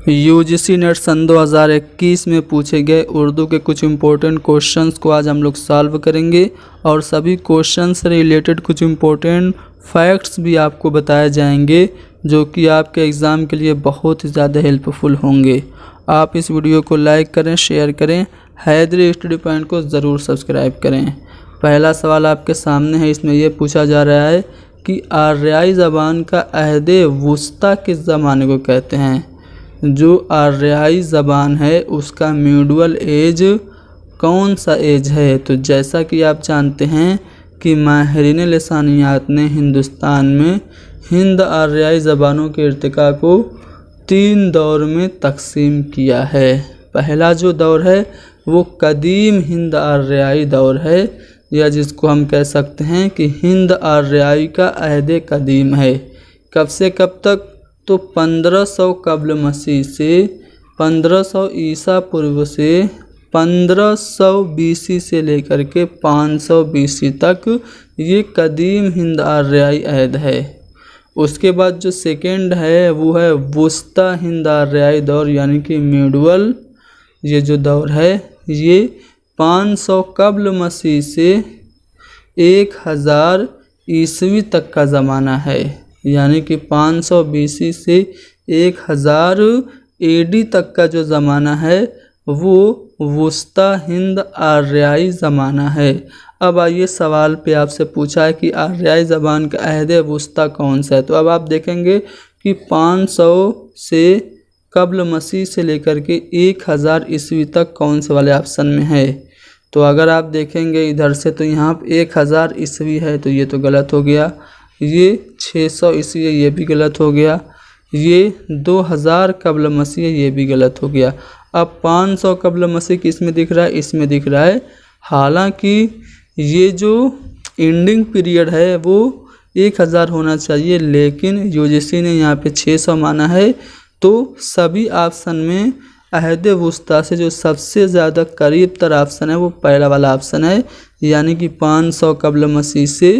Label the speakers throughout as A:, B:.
A: UGC net सन 2021 में पूछे गए उर्दू के कुछ इम्पोर्टेंट क्वेश्चंस को आज हम लोग सॉल्व करेंगे और सभी क्वेश्चन से रिलेटेड कुछ इम्पोर्टेंट फैक्ट्स भी आपको बताए जाएंगे जो कि आपके एग्ज़ाम के लिए बहुत ही ज़्यादा हेल्पफुल होंगे। आप इस वीडियो को लाइक करें, शेयर करें, हैदरी स्टडी पॉइंट को ज़रूर सब्सक्राइब करें। पहला सवाल आपके सामने है, इसमें यह पूछा जा रहा है कि आर्याई ज़बान का अहदे वुस्ता किस ज़माने को कहते हैं। जो आर्याई ज़बान है उसका मिडल एज कौन सा एज है। तो जैसा कि आप जानते हैं कि माहिरीन लिसानियात ने हिंदुस्तान में हिंद आर्याई ज़बानों के इर्तिका को 3 दौर में तकसीम किया है। पहला जो दौर है वो कदीम हिंद आर्याई दौर है, या जिसको हम कह सकते हैं कि हिंद आर्याई का अहद कदीम है। कब से कब तक, तो 1500 कब्ल मसीह से 1500 ईसा पूर्व से 1500 बीसी से लेकर के 500 बीसी तक ये कदीम हिंद आर्याई अहद है। उसके बाद जो सेकेंड है वो है वुस्ता हिंद आर्याई दौर, यानी कि मिडल। ये जो दौर है ये 500 कब्ल मसीह से 1000 ईस्वी तक का ज़माना है, यानी कि 500 बीसी से 1000 एडी तक का जो ज़माना है वो वुस्ता हिंद आर्याई ज़माना है। अब आइए सवाल पे आपसे पूछा है कि आर्याई ज़बान का अहद वुस्ता कौन सा है। तो अब आप देखेंगे कि 500 से कब्ल मसीह से लेकर के 1000 ईस्वी तक कौन से वाले ऑप्शन में है। तो अगर आप देखेंगे इधर से तो यहाँ 1000 ईस्वी है, तो ये तो गलत हो गया। ये 600 ईस्वी है, ये भी गलत हो गया। ये 2000 कब्ल मसीह है, ये भी गलत हो गया। अब 500 कब्ल मसीह किस में दिख रहा है, इसमें दिख रहा है। हालांकि ये जो एंडिंग पीरियड है वो 1000 होना चाहिए, लेकिन यूजीसी ने यहाँ पे 600 माना है। तो सभी ऑप्शन में अहद वुस्ता से जो सबसे ज़्यादा करीब तर ऑप्शन है वो पहला वाला ऑप्शन है, यानी कि 500 कब्ल मसीह से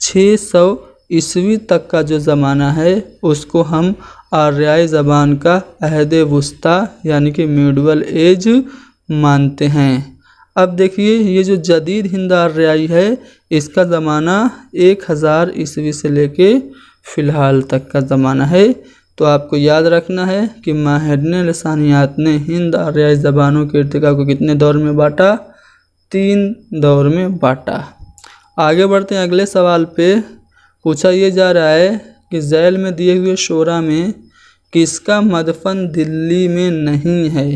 A: 600 ईस्वी तक का जो ज़माना है उसको हम आर्याई ज़बान का अहद वुस्ता यानी कि मिडल एज मानते हैं। अब देखिए ये जो जदीद हिंद आर्याई है इसका ज़माना 1000 ईस्वी से लेके फ़िलहाल तक का ज़माना है। तो आपको याद रखना है कि माहिरीन लिसानियात ने हिंद आर्याई ज़बानों के इर्तिका को कितने दौर में बांटा, 3 दौर में बांटा। आगे बढ़ते हैं अगले सवाल पे। पूछा ये जा रहा है कि झैल में दिए हुए शोरा में किसका मदफन दिल्ली में नहीं है।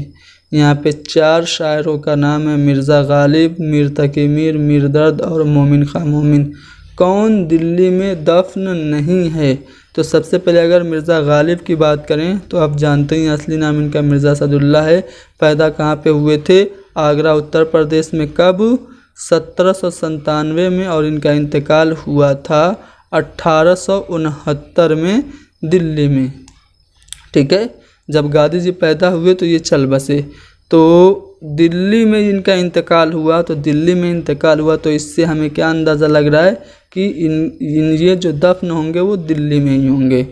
A: यहाँ पे 4 शायरों का नाम है, मिर्ज़ा गालिब, मीर तकी मीर, मीर दर्द और मोमिन खां मोमिन। कौन दिल्ली में दफन नहीं है। तो सबसे पहले अगर मिर्ज़ा गालिब की बात करें तो आप जानते हैं असली नाम इनका मिर्ज़ा असदुल्ला है। पैदा कहाँ पे हुए थे, आगरा उत्तर प्रदेश में। कब, 1797 में, और इनका इंतकाल हुआ था 1869 में दिल्ली में। ठीक है, जब गांधी जी पैदा हुए तो ये चल बसे, तो दिल्ली में इनका इंतकाल हुआ। तो दिल्ली में इंतकाल हुआ तो इससे हमें क्या अंदाज़ा लग रहा है कि ये जो दफन होंगे वो दिल्ली में ही होंगे।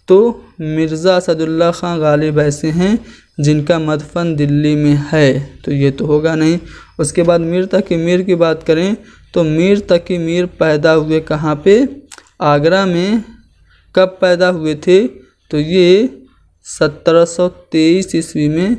A: तो मिर्ज़ा असदुल्ला खां गालिब ऐसे हैं जिनका मदफन दिल्ली में है, तो ये तो होगा नहीं। उसके बाद मीर तकी मीर की बात करें तो मीर तकी मीर पैदा हुए कहाँ पे, आगरा में। कब पैदा हुए थे, तो ये 1723 ईस्वी में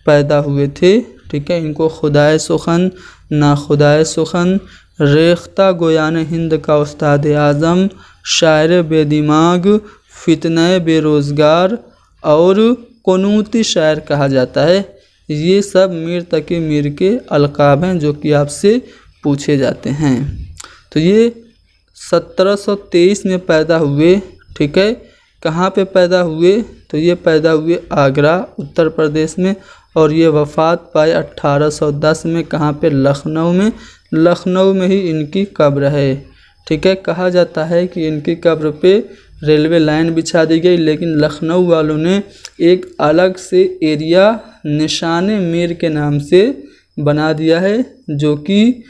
A: पैदा हुए थे। ठीक है, इनको खुदाए सुखन, ना खुदाए सुखन, रेख्ता गोयान हिंद का उस्ताद आज़म, शायर बेदिमाग, फितने बेरोज़गार और कुनूती शायर कहा जाता है। ये सब मीर तकी मीर के अलकाब हैं जो कि आपसे पूछे जाते हैं। तो ये 1723 में पैदा हुए। ठीक है, कहाँ पे पैदा हुए, तो ये पैदा हुए आगरा उत्तर प्रदेश में, और ये वफ़ात पाए 1810 में। कहाँ पे, लखनऊ में। लखनऊ में ही इनकी कब्र है। ठीक है, कहा जाता है कि इनकी कब्र पे रेलवे लाइन बिछा दी गई, लेकिन लखनऊ वालों ने एक अलग से एरिया निशाने मीर के नाम से बना दिया है, जो कि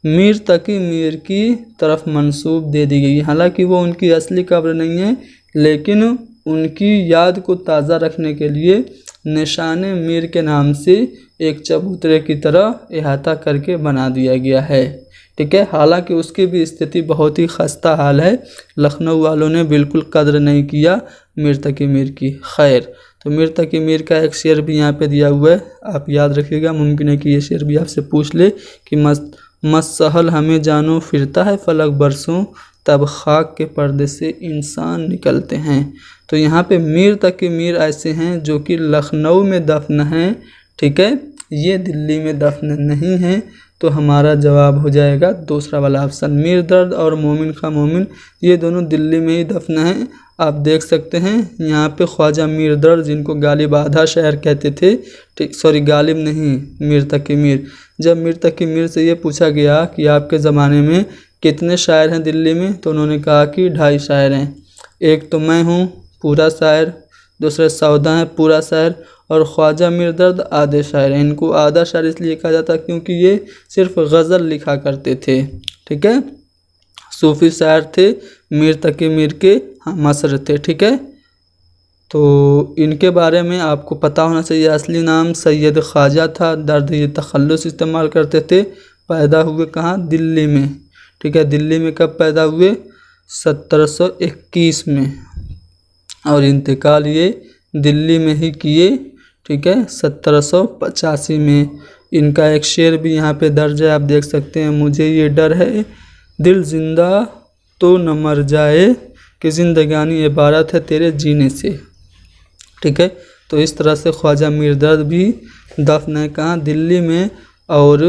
A: मीर तकी मीर की तरफ मंसूब दे दी गई। हालांकि वो उनकी असली कब्र नहीं है, लेकिन उनकी याद को ताज़ा रखने के लिए निशाने मीर के नाम से एक चबूतरे की तरह अहाता करके बना दिया गया है। ठीक है, हालांकि उसकी भी स्थिति बहुत ही खस्ता हाल है। लखनऊ वालों ने बिल्कुल कद्र नहीं किया मीर तकी मीर की। खैर, तो मीर तकी मीर का एक शेर भी यहाँ पे दिया हुआ है, आप याद रखिएगा। मुमकिन है कि ये शेर भी आपसे पूछ ले कि मस्त सहल हमें जानो फिरता है फलक बरसों, तब खाक के पर्दे से इंसान निकलते हैं। तो यहाँ पे मीर तकी मीर ऐसे हैं जो कि लखनऊ में दफन हैं। ठीक है, ये दिल्ली में दफन नहीं है। तो हमारा जवाब हो जाएगा दूसरा वाला ऑप्शन। मीर दर्द और मोमिन खां मोमिन ये दोनों दिल्ली में ही दफन हैं। आप देख सकते हैं यहाँ पे ख्वाजा मीर दर्द, जिनको गालिब आधा शहर कहते थे, ठीक, सॉरी गालिब नहीं, मीर तकी मीर। जब मीर तकी मीर से ये पूछा गया कि आपके ज़माने में कितने शायर हैं दिल्ली में, तो उन्होंने कहा कि 2.5 शायर हैं। एक तो मैं हूँ पूरा शायर, दूसरे सौदा हैं पूरा शायर, और ख्वाजा मीर दर्द आधे शायर हैं। इनको आधा शायर इसलिए कहा जाता क्योंकि ये सिर्फ गज़ल लिखा करते थे। ठीक है, सूफ़ी शायर थे, मीर तकी मीर के हमअसर थे। ठीक है, तो इनके बारे में आपको पता होना चाहिए। असली नाम सैयद ख्वाजा था। दर्द ये तखल्लुस इस्तेमाल करते थे। पैदा हुए कहाँ? दिल्ली में। ठीक है, दिल्ली में कब पैदा हुए? 1721 में, और इंतकाल ये दिल्ली में ही किए। ठीक है, 1785 में। इनका एक शेर भी यहाँ पे दर्ज है, आप देख सकते हैं। मुझे ये डर है दिल जिंदा तो न मर जाए, कि जिंदगानी इबारत है तेरे जीने से। ठीक है, तो इस तरह से ख्वाजा मीर दर्द भी दफन है कहाँ? दिल्ली में। और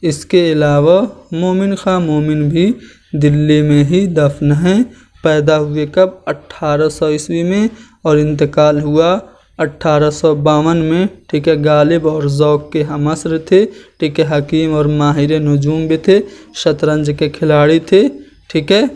A: इसके अलावा मोमिन खां मोमिन भी दिल्ली में ही दफन हैं। पैदा हुए कब? 1800 ईस्वी में, और इंतकाल हुआ 1852 में। ठीक है, गालिब और ज़ौक़ के हमअसर थे। ठीक है, हकीम और माहिर नजूम भी थे, शतरंज के खिलाड़ी थे। ठीक है,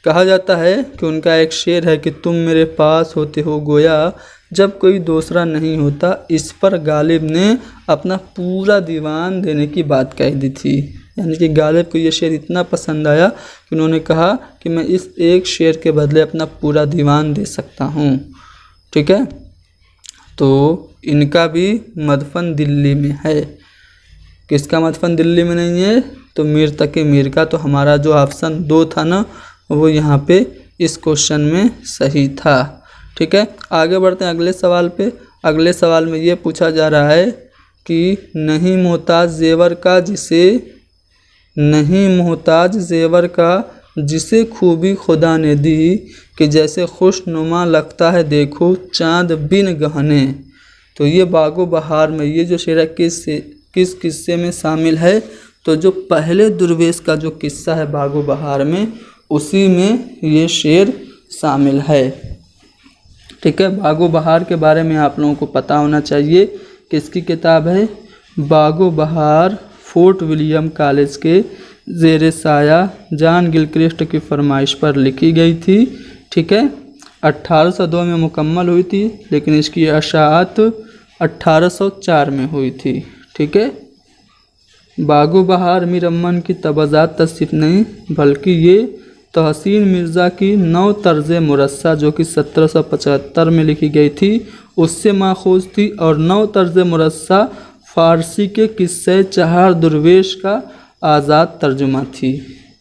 A: कहा जाता है कि उनका एक शेर है कि तुम मेरे पास होते हो गोया जब कोई दूसरा नहीं होता। इस पर गालिब ने अपना पूरा दीवान देने की बात कह दी थी। यानी कि गालिब को ये शेर इतना पसंद आया कि उन्होंने कहा कि मैं इस एक शेर के बदले अपना पूरा दीवान दे सकता हूँ। ठीक है, तो इनका भी मदफन दिल्ली में है। किसका मदफन दिल्ली में नहीं है? तो मीर तकी मीर का। तो हमारा जो ऑप्शन 2 था ना, वो यहाँ पे इस क्वेश्चन में सही था। ठीक है, आगे बढ़ते हैं अगले सवाल पे। अगले सवाल में ये पूछा जा रहा है कि नहीं मोहताज जेवर का जिसे खूबी खुदा ने दी, कि जैसे खुशनुमा लगता है देखो चाँद बिन गहने। तो ये बागो बहार में ये जो शेर है किस किस्से में शामिल है? तो जो पहले दुर्वेश का जो किस्सा है बागो बहार में, उसी में ये शेर शामिल है। ठीक है, बागो बहार के बारे में आप लोगों को पता होना चाहिए। किसकी किताब है? बागो बहार फोर्ट विलियम कॉलेज के ज़ेर साया जॉन गिलक्रिस्ट की फरमाइश पर लिखी गई थी। ठीक है, 1802 में मुकम्मल हुई थी, लेकिन इसकी अशाअत 1804 में हुई थी। ठीक है, बागो बहार मीर अमन की तबज़ात तस्नीफ़ नहीं, बल्कि ये तहसीन मिर्ज़ा की नौ तर्ज़ मुरस्सा जो कि 1775 में लिखी गई थी, उससे माखूज़ थी। और नौ तर्ज़ मुरस्सा फ़ारसी के किस्से चहार दुर्वेश का आज़ाद तर्जुमा थी।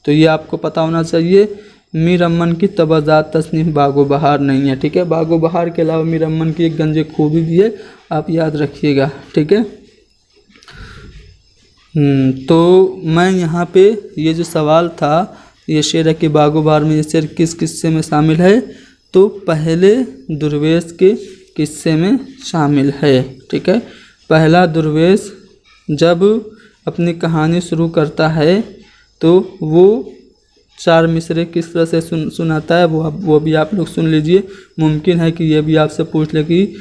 A: तो ये आपको पता होना चाहिए। मीर अमन की तबज़ात तस्नीफ़ बागो बहार नहीं है। ठीक है, बागो बहार के अलावा मीर अमन की एक गंज खूबी भी है, आप याद रखिएगा। ठीक है, तो मैं यहाँ पे ये जो सवाल था, ये शेर है कि बागो बहार में ये शेर किस किस्से में शामिल है? तो पहले दुर्वेश के किस्से में शामिल है। ठीक है, पहला दुर्वेश जब अपनी कहानी शुरू करता है तो वो 4 मिसरे किस तरह से सुनाता है, वो भी आप लोग सुन लीजिए। मुमकिन है कि ये भी आपसे पूछ ले कि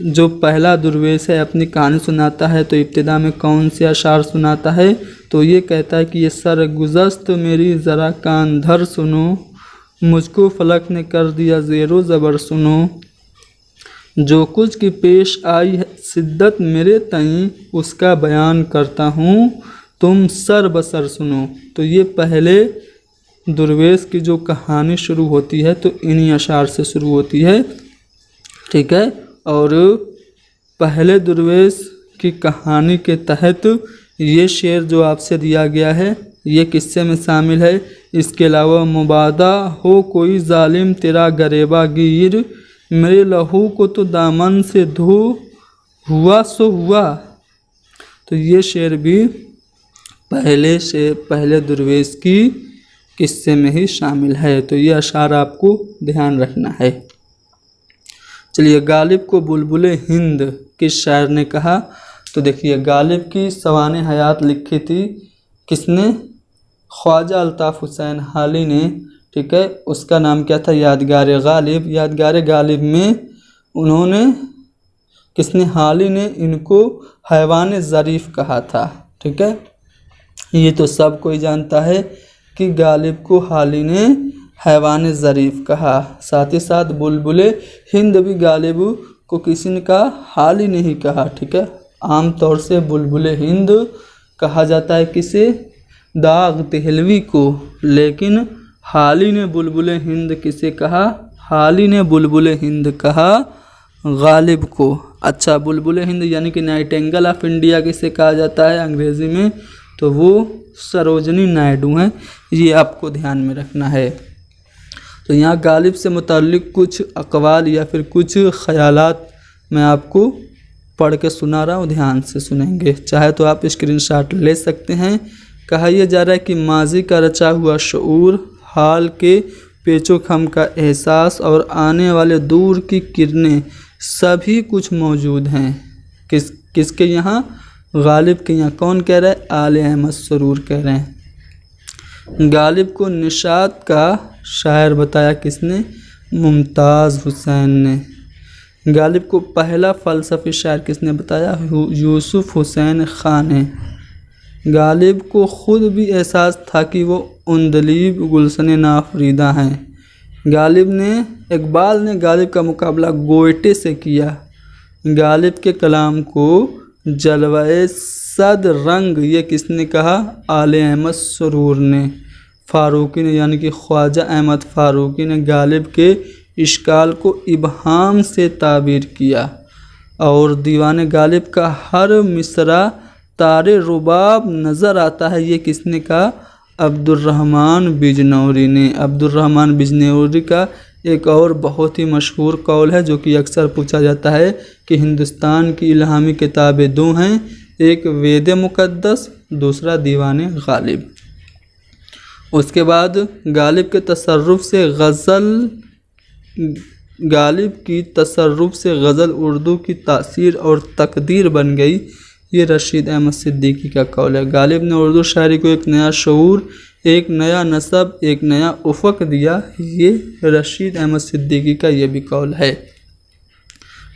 A: जो पहला दुर्वेश है अपनी कहानी सुनाता है तो इब्तिदा में कौन से अशार सुनाता है? तो ये कहता है कि ये सरगुज़श्त मेरी ज़रा कान धर सुनो, मुझको फलक ने कर दिया ज़ेरो ज़बर सुनो, जो कुछ की पेश आई है शिद्दत मेरे तईं, उसका बयान करता हूँ तुम सर बसर सुनो। तो ये पहले दुर्वेश की जो कहानी शुरू होती है तो इन्हीं अशार से शुरू होती है। ठीक है, और पहले दुर्वेश की कहानी के तहत ये शेर जो आपसे दिया गया है ये किस्से में शामिल है। इसके अलावा मुबादा हो कोई जालिम तेरा गरेबा गिर, मेरे लहू को तो दामन से धो, हुआ सो हुआ। तो ये शेर भी पहले दुर्वेश की किस्से में ही शामिल है। तो ये अशार आपको ध्यान रखना है। चलिए, गालिब को बुलबुल हिंद किस शायर ने कहा? तो देखिए, गालिब की सवाने हयात लिखी थी किसने? ख्वाजा अल्ताफ़ हुसैन हाली ने। ठीक है, उसका नाम क्या था? यादगार गालिब। यादगार गालिब में उन्होंने किसने? हाली ने इनको हैवान ज़रीफ़ कहा था। ठीक है, ये तो सब कोई जानता है कि गालिब को हाली ने हैवान ज़रीफ़ कहा। साथ ही साथ बुलबुल हिंद भी गालिब को किसी ने कहा? हाली ने ही कहा। ठीक है, आम तौर से बुलबुल हिंद कहा जाता है किसे? दाग देहलवी को। लेकिन हाली ने बुलबुल हिंद किसे कहा? हाली ने बुलबुल हिंद कहा गालिब को। अच्छा, बुलबुल हिंद यानी कि नाइटिंगेल ऑफ इंडिया किसे कहा जाता है अंग्रेज़ी में? तो वो सरोजनी नायडू हैं। ये आपको ध्यान में रखना है। तो यहाँ गालिब से मुताल्लिक़ कुछ अक़वाल या फिर कुछ ख़यालात मैं आपको पढ़ के सुना रहा हूँ, ध्यान से सुनेंगे। चाहे तो आप स्क्रीनशॉट ले सकते हैं। कहा यह जा रहा है कि माजी का रचा हुआ शऊर, हाल के पेचो खम का एहसास और आने वाले दूर की किरणें सभी कुछ मौजूद हैं। किसके यहाँ? गालिब के यहाँ। कौन कह रहा है? आले अहमद सरूर कह रहे हैं। गालिब को निशात का शायर बताया किसने? मुमताज़ हुसैन ने। गालिब को पहला फ़लसफ़ी शायर किसने बताया? यूसुफ हुसैन ख़ान ने। गालिब को ख़ुद भी एहसास था कि वो उंदलीब गुलशन नाफरीदा हैं। इकबाल ने गालिब का मुकाबला गोयटे से किया। गालिब के कलाम को जलवाए सद रंग ये किसने कहा? आले अहमद सरूर ने। फ़ारूकी ने यानी कि ख्वाजा अहमद फ़ारूकी ने गालिब के इश्काल को इबहाम से ताबीर किया। और दीवान गालिब का हर मिसरा तारे रुबाब नज़र आता है, ये किसने कहा? अब्दुर्रहमान बिजनौरी ने। अब्दुर्रहमान बिजनौरी का एक और बहुत ही मशहूर कौल है जो कि अक्सर पूछा जाता है कि हिंदुस्तान की इल्हामी किताबें दो हैं, एक वेद मुक़द्दस, दूसरा दीवान गालिब। उसके बाद गालिब की तसर्रुफ़ से गज़ल उर्दू की तासीर और तकदीर बन गई। ये रशीद अहमद सिद्दीकी का कौल है। गालिब ने उर्दू शायरी को एक नया शऊर, एक नया नसब, एक नया उफ़क़ दिया। ये रशीद अहमद सिद्दीकी का ये भी कौल है।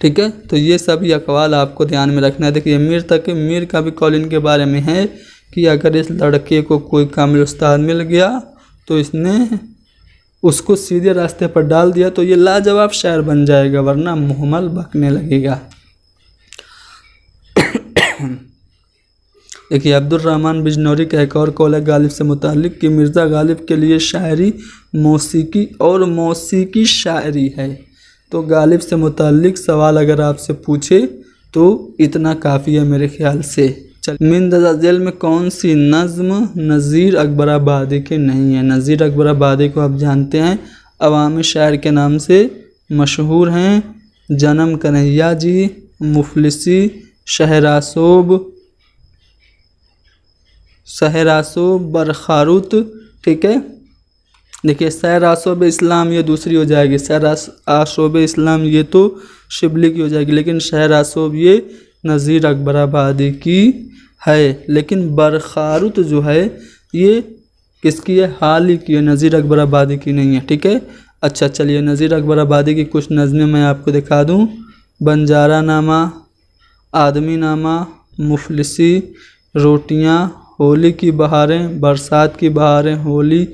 A: ठीक है, तो ये सभी अक़वाल आपको ध्यान में रखना है। देखिए, मीर का भी कौल इनके बारे में है कि अगर इस लड़के को कोई कामिल उस्ताद मिल गया तो इसने उसको सीधे रास्ते पर डाल दिया तो ये लाजवाब शायर बन जाएगा, वरना मुहम्मल बकने लगेगा। देखिए, अब्दुर्रहमान बिजनौरी का एक और कौल है गालिब से मुताल्लिक़ कि मिर्ज़ा गालिब के लिए शायरी मौसीकी और मौसीकी शायरी है। तो गालिब से मुताल्लिक़ सवाल अगर आपसे पूछे तो इतना काफ़ी है मेरे ख़्याल से। मिंदज़ा जेल में कौन सी नज़्म नज़ीर अकबराबादी की नहीं है? नज़ीर अकबराबादी को आप जानते हैं, अवामी शायर के नाम से मशहूर हैं। जन्म कन्हैया जी, मुफलिसी, सहरासोब बरखारुत। ठीक है, देखिए, सहरासोब इस्लाम ये दूसरी हो जाएगी। सहरासोब इस्लाम ये तो शिबली की हो जाएगी, लेकिन सहरासोब ये नज़ीर अकबराबादी की है। लेकिन बरखारुत जो है ये किसकी है? हाली की है, नज़ीर अकबराबादी की नहीं है। ठीक है, अच्छा चलिए, नज़ीर अकबराबादी की कुछ नज़में मैं आपको दिखा दूँ। बंजारा नामा, आदमी नामा, मुफलिसी, रोटियाँ, होली की बहारें, बरसात की बहारें, होली,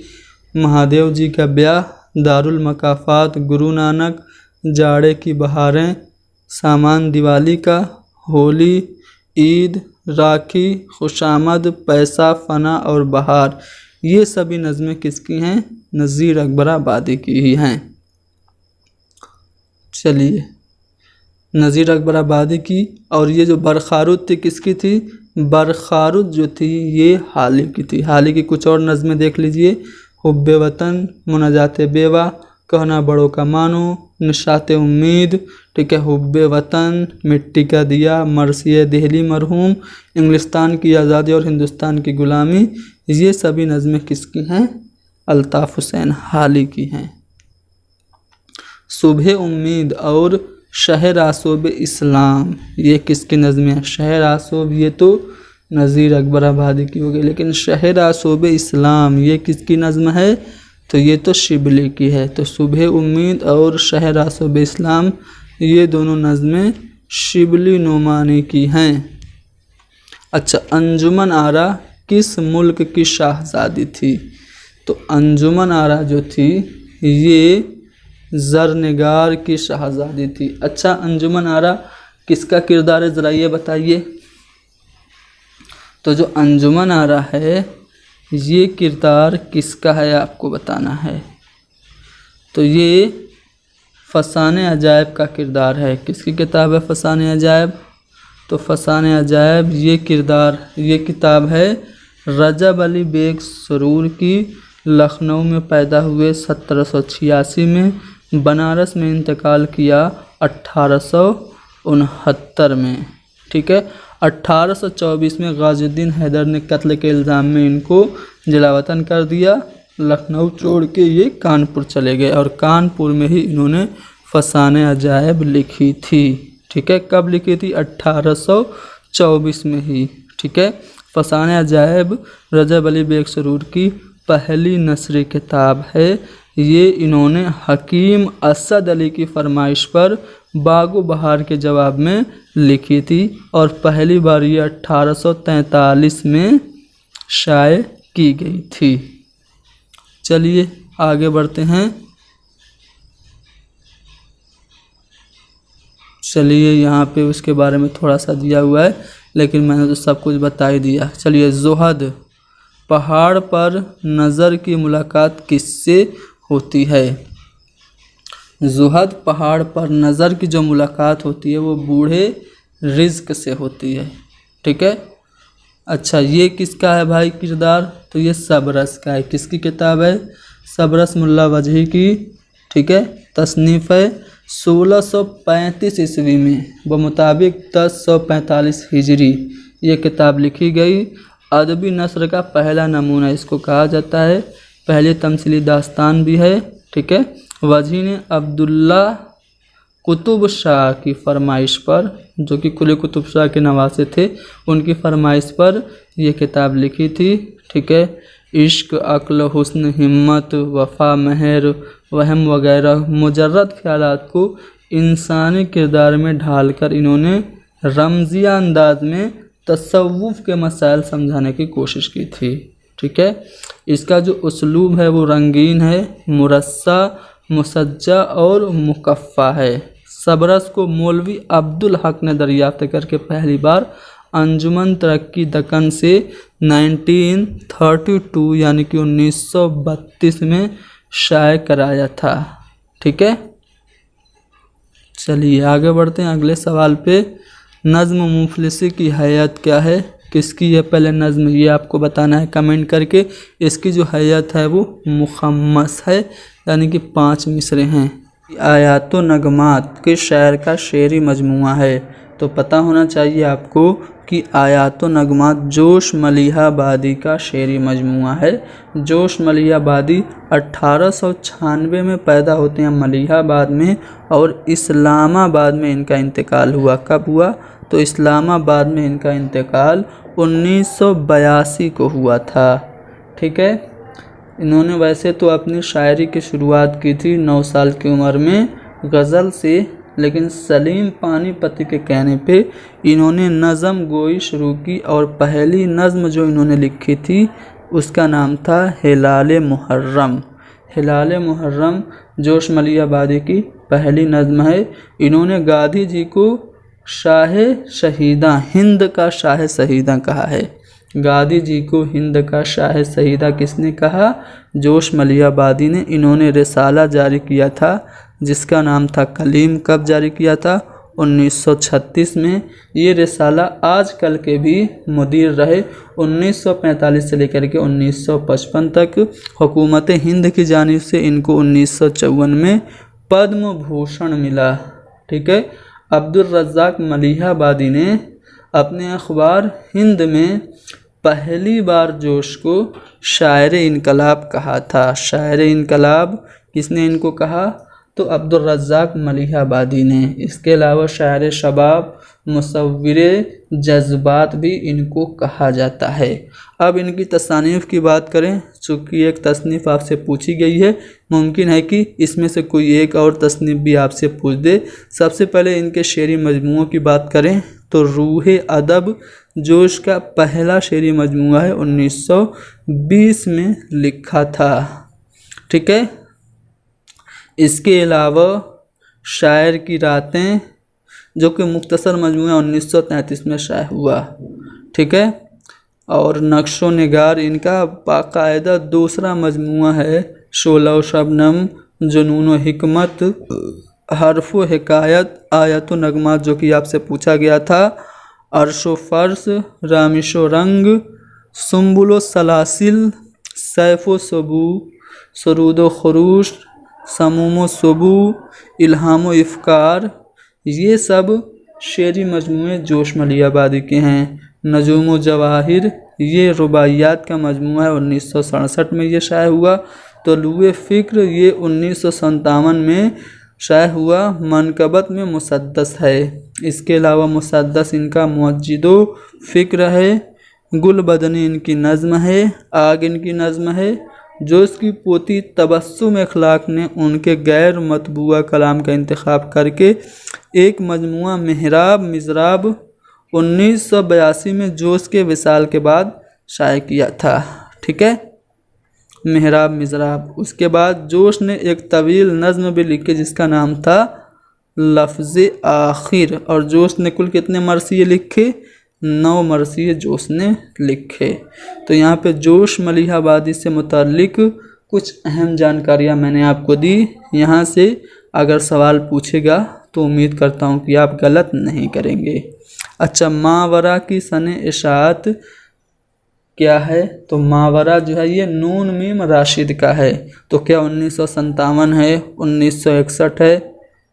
A: महादेव जी का ब्याह, दारुल मकाफात, गुरु नानक, जाड़े की बहारें, सामान दिवाली का, होली, ईद, राखी, खुशामद, पैसा, फना और बहार, ये सभी नज़में किसकी हैं? नज़ीर अकबराबादी की ही हैं। चलिए, नज़ीर अकबर आबादी की। और ये जो बरखारुद थी किसकी थी? बरखारुद जो थी ये हाली की थी। हाली की कुछ और नज़में देख लीजिए। हुब्बे वतन, मुनाजाते बेवा, कहना बड़ों का मानो, निशाते उम्मीद, ठीक है, हुब्बे वतन, मिट्टी का दिया, मरसिए दिल्ली मरहूम, इंग्लिस्तान की आज़ादी और हिंदुस्तान की ग़ुलामी, ये सभी नज़में किसकी हैं? अल्ताफ़ हुसैन हाली की हैं। सुबह उम्मीद और शहर आसोब इस्लाम, ये किसकी नज़में हैं? शहर आसोब ये तो नज़ीर अकबर आबादी की हो गई, लेकिन शहर आसोब इस्लाम ये किसकी नज़म है? तो ये तो शिबली की है। तो सुबह उम्मीद और शहर आसोब इस्लाम ये दोनों नज़में शिबली नुमानी की हैं। अच्छा, अंजुमन आरा किस मुल्क की शाहज़ादी थी? तो अंजुमन आरा जो थी ये ज़रनिगार की शाहज़ादी थी। अच्छा, अंजुमन आरा किसका किरदार है, ज़रा ये बताइए। तो जो अंजुमन आरा है ये किरदार किसका है आपको बताना है। तो ये फसाने अजायब का किरदार है। किसकी किताब है फसाने अजायब? तो फसाने अजायब ये किरदार, ये किताब है रजब अली बेग सुरूर की। लखनऊ में पैदा हुए 1786 में, बनारस में इंतकाल किया 1869 में, ठीक है। 1824 में गाज़ीउद्दीन हैदर ने कत्ल के इल्ज़ाम में इनको जलावतन कर दिया। लखनऊ छोड़ के ये कानपुर चले गए और कानपुर में ही इन्होंने फसाने अजायब लिखी थी, ठीक है। कब लिखी थी? 1824 में ही, ठीक है। फसाने अजायब रजब अली बेग सुरूर की पहली नसरी किताब है। ये इन्होंने हकीम असद अली की फरमाइश पर बागो बहार के जवाब में लिखी थी और पहली बार ये 1843 में शाये की गई थी। चलिए आगे बढ़ते हैं। चलिए यहाँ पे उसके बारे में थोड़ा सा दिया हुआ है, लेकिन मैंने तो सब कुछ बता ही दिया। चलिए, ज़ुहद, पहाड़ पर नज़र की मुलाकात किससे होती है? ज़ुहद, पहाड़ पर नज़र की जो मुलाकात होती है वो बूढ़े रिज़्क से होती है, ठीक है। अच्छा, ये किसका है भाई किरदार? तो ये सबरस का है। किसकी किताब है? सबरस मुल्ला वजही की, ठीक है। तसनीफ़ है 1635 ईस्वी में बमुताबिक 1045 हिजरी ये किताब लिखी गई। अदबी नस्र का पहला नमूना इसको कहा जाता है। पहले तमसीली दास्तान भी है, ठीक है। वजही ने अब्दुल्ला कुतुब शाह की फरमाइश पर, जो कि कुली कुतुब शाह के नवासे थे, उनकी फरमाइश पर यह किताब लिखी थी, ठीक है। इश्क, अक्ल, हुस्न, हिम्मत, वफा, महर, वहम वगैरह मुजर्रद ख्यालात को इंसानी किरदार में ढालकर इन्होंने रमजिया अंदाज में तसव्वुफ़ के मसाइल समझाने की कोशिश की थी, ठीक है। इसका जो उसलूब है वो रंगीन है, मुरस्सा, मुसज्जा और मुकफ़ा है। सबरस को मौलवी अब्दुल हक ने दरियाफ्त करके पहली बार अंजुमन तरक्की दक्कन से 1932 यानी कि 1932 में शाये कराया था, ठीक है। चलिए आगे बढ़ते हैं अगले सवाल पे। नज़्म मुफलिसी की हैयत क्या है? किसकी है पहले नज़्म, ये आपको बताना है कमेंट करके। इसकी जो हैयत है वो मुखम्मस है, यानी कि 5 मिसरे हैं। आयातो नगमात के शायर का शेरी मजमुआ है, तो पता होना चाहिए आपको कि आयातो नगमात जोश मलिहाबादी का शेरी मजमुआ है। जोश मलिहाबादी 1896 में पैदा होते हैं मलिहाबाद में, और इस्लामाबाद में इनका इंतकाल हुआ। कब हुआ? तो इस्लामाबाद में इनका इंतकाल 1982 को हुआ था, ठीक है। इन्होंने वैसे तो अपनी शायरी की शुरुआत की थी 9 साल की उम्र में गज़ल से, लेकिन सलीम पानीपती के कहने पे इन्होंने नज़म गोई शुरू की और पहली नज़म जो इन्होंने लिखी थी उसका नाम था हिलाल मुहर्रम। हिलाल मुहर्रम जोश मलिहाबादी की पहली नज़म है। इन्होंने गांधी जी को शाह शहीदा, हिंद का शाह शहीदा कहा है। गांधी जी को हिंद का शाह शहीदा किसने कहा? जोश मलिहाबादी ने। इन्होंने रिसाला जारी किया था जिसका नाम था कलीम। कब जारी किया था? 1936 में। ये रिसाला आजकल के भी मुदीर रहे 1945 से लेकर के 1955 तक। हुकूमत हिंद की जानिब से इनको 1954 में पद्म भूषण मिला। ठीक है। अब्दुल रज़्ज़ाक़ मलिहाबादी ने अपने अखबार हिंद में पहली बार जोश को शायर इनकलाब कहा था। शायर इनकलाब किसने इनको कहा? तो अब्दुल रज़्ज़ाक़ मलिहाबादी ने। इसके अलावा शायर शबाब, मुसव्विरे जज्बात भी इनको कहा जाता है। अब इनकी तसानीफ़ की बात करें, चूँकि एक तसनीफ़ आपसे पूछी गई है, मुमकिन है कि इसमें से कोई एक और तसनीफ़ भी आपसे पूछ दे। सबसे पहले इनके शेरी मजमूओं की बात करें तो रूह अदब जोश का पहला शेरी मजमूआ है 1920 में लिखा था। ठीक है। इसके अलावा शायर की रातें जो कि मुख्तसर मजमूआ 1933 में शाये हुआ। ठीक है। और नक्शो निगार इनका बाकायदा दूसरा मजमूआ है। शोला शबनम, जुनून हिकमत, हर्फ हिकायत, आयत नगमात जो कि आपसे पूछा गया था, अर्शो फ़र्श, रामिशो रंग, सुम्बुलो सलासिल, सैफ़ो सबू, सरूदो खरूश, समूमो सबू, इल्हामो इफ़कार, ये सब शेरी मजमूए जोश मलिहाबादी के हैं। नजूमो जवाहिर ये रुबाइयात का मजमूआ है 1967 में ये शाये हुआ। तलुए फ़िक्र ये 1957 में शाये हुआ। मनकबत में मुसद्दस है। इसके अलावा मुसद्दस इनका मुअज्जिदो फ़िक्र है। गुल बदनी इनकी नज़्म है। आग इनकी नज़्म है। जो इसकी पोती तबस्सुम अखलाक ने उनके गैर मतबूआ कलाम का इंतखाब करके एक मजमूआ मेहराब मिज़राब 1982 में जोश के विसाल के बाद शाये किया था। ठीक है। मेहराब मिज़राब। उसके बाद जोश ने एक तवील नज़्म भी लिखी जिसका नाम था लफ्ज़ आखिर। और जोश ने कुल कितने मरसिए लिखे? 9 मरसिए जोश ने लिखे। तो यहाँ पे जोश मलिहाबादी से मुताल्लिक कुछ अहम जानकारियाँ मैंने आपको दी। यहाँ से अगर सवाल पूछेगा तो उम्मीद करता हूँ कि आप गलत नहीं करेंगे। अच्छा, मावरा की सने इशाअत क्या है? तो मावरा जो है ये नून मीम राशिद का है। तो क्या 1957 है, 1961 है,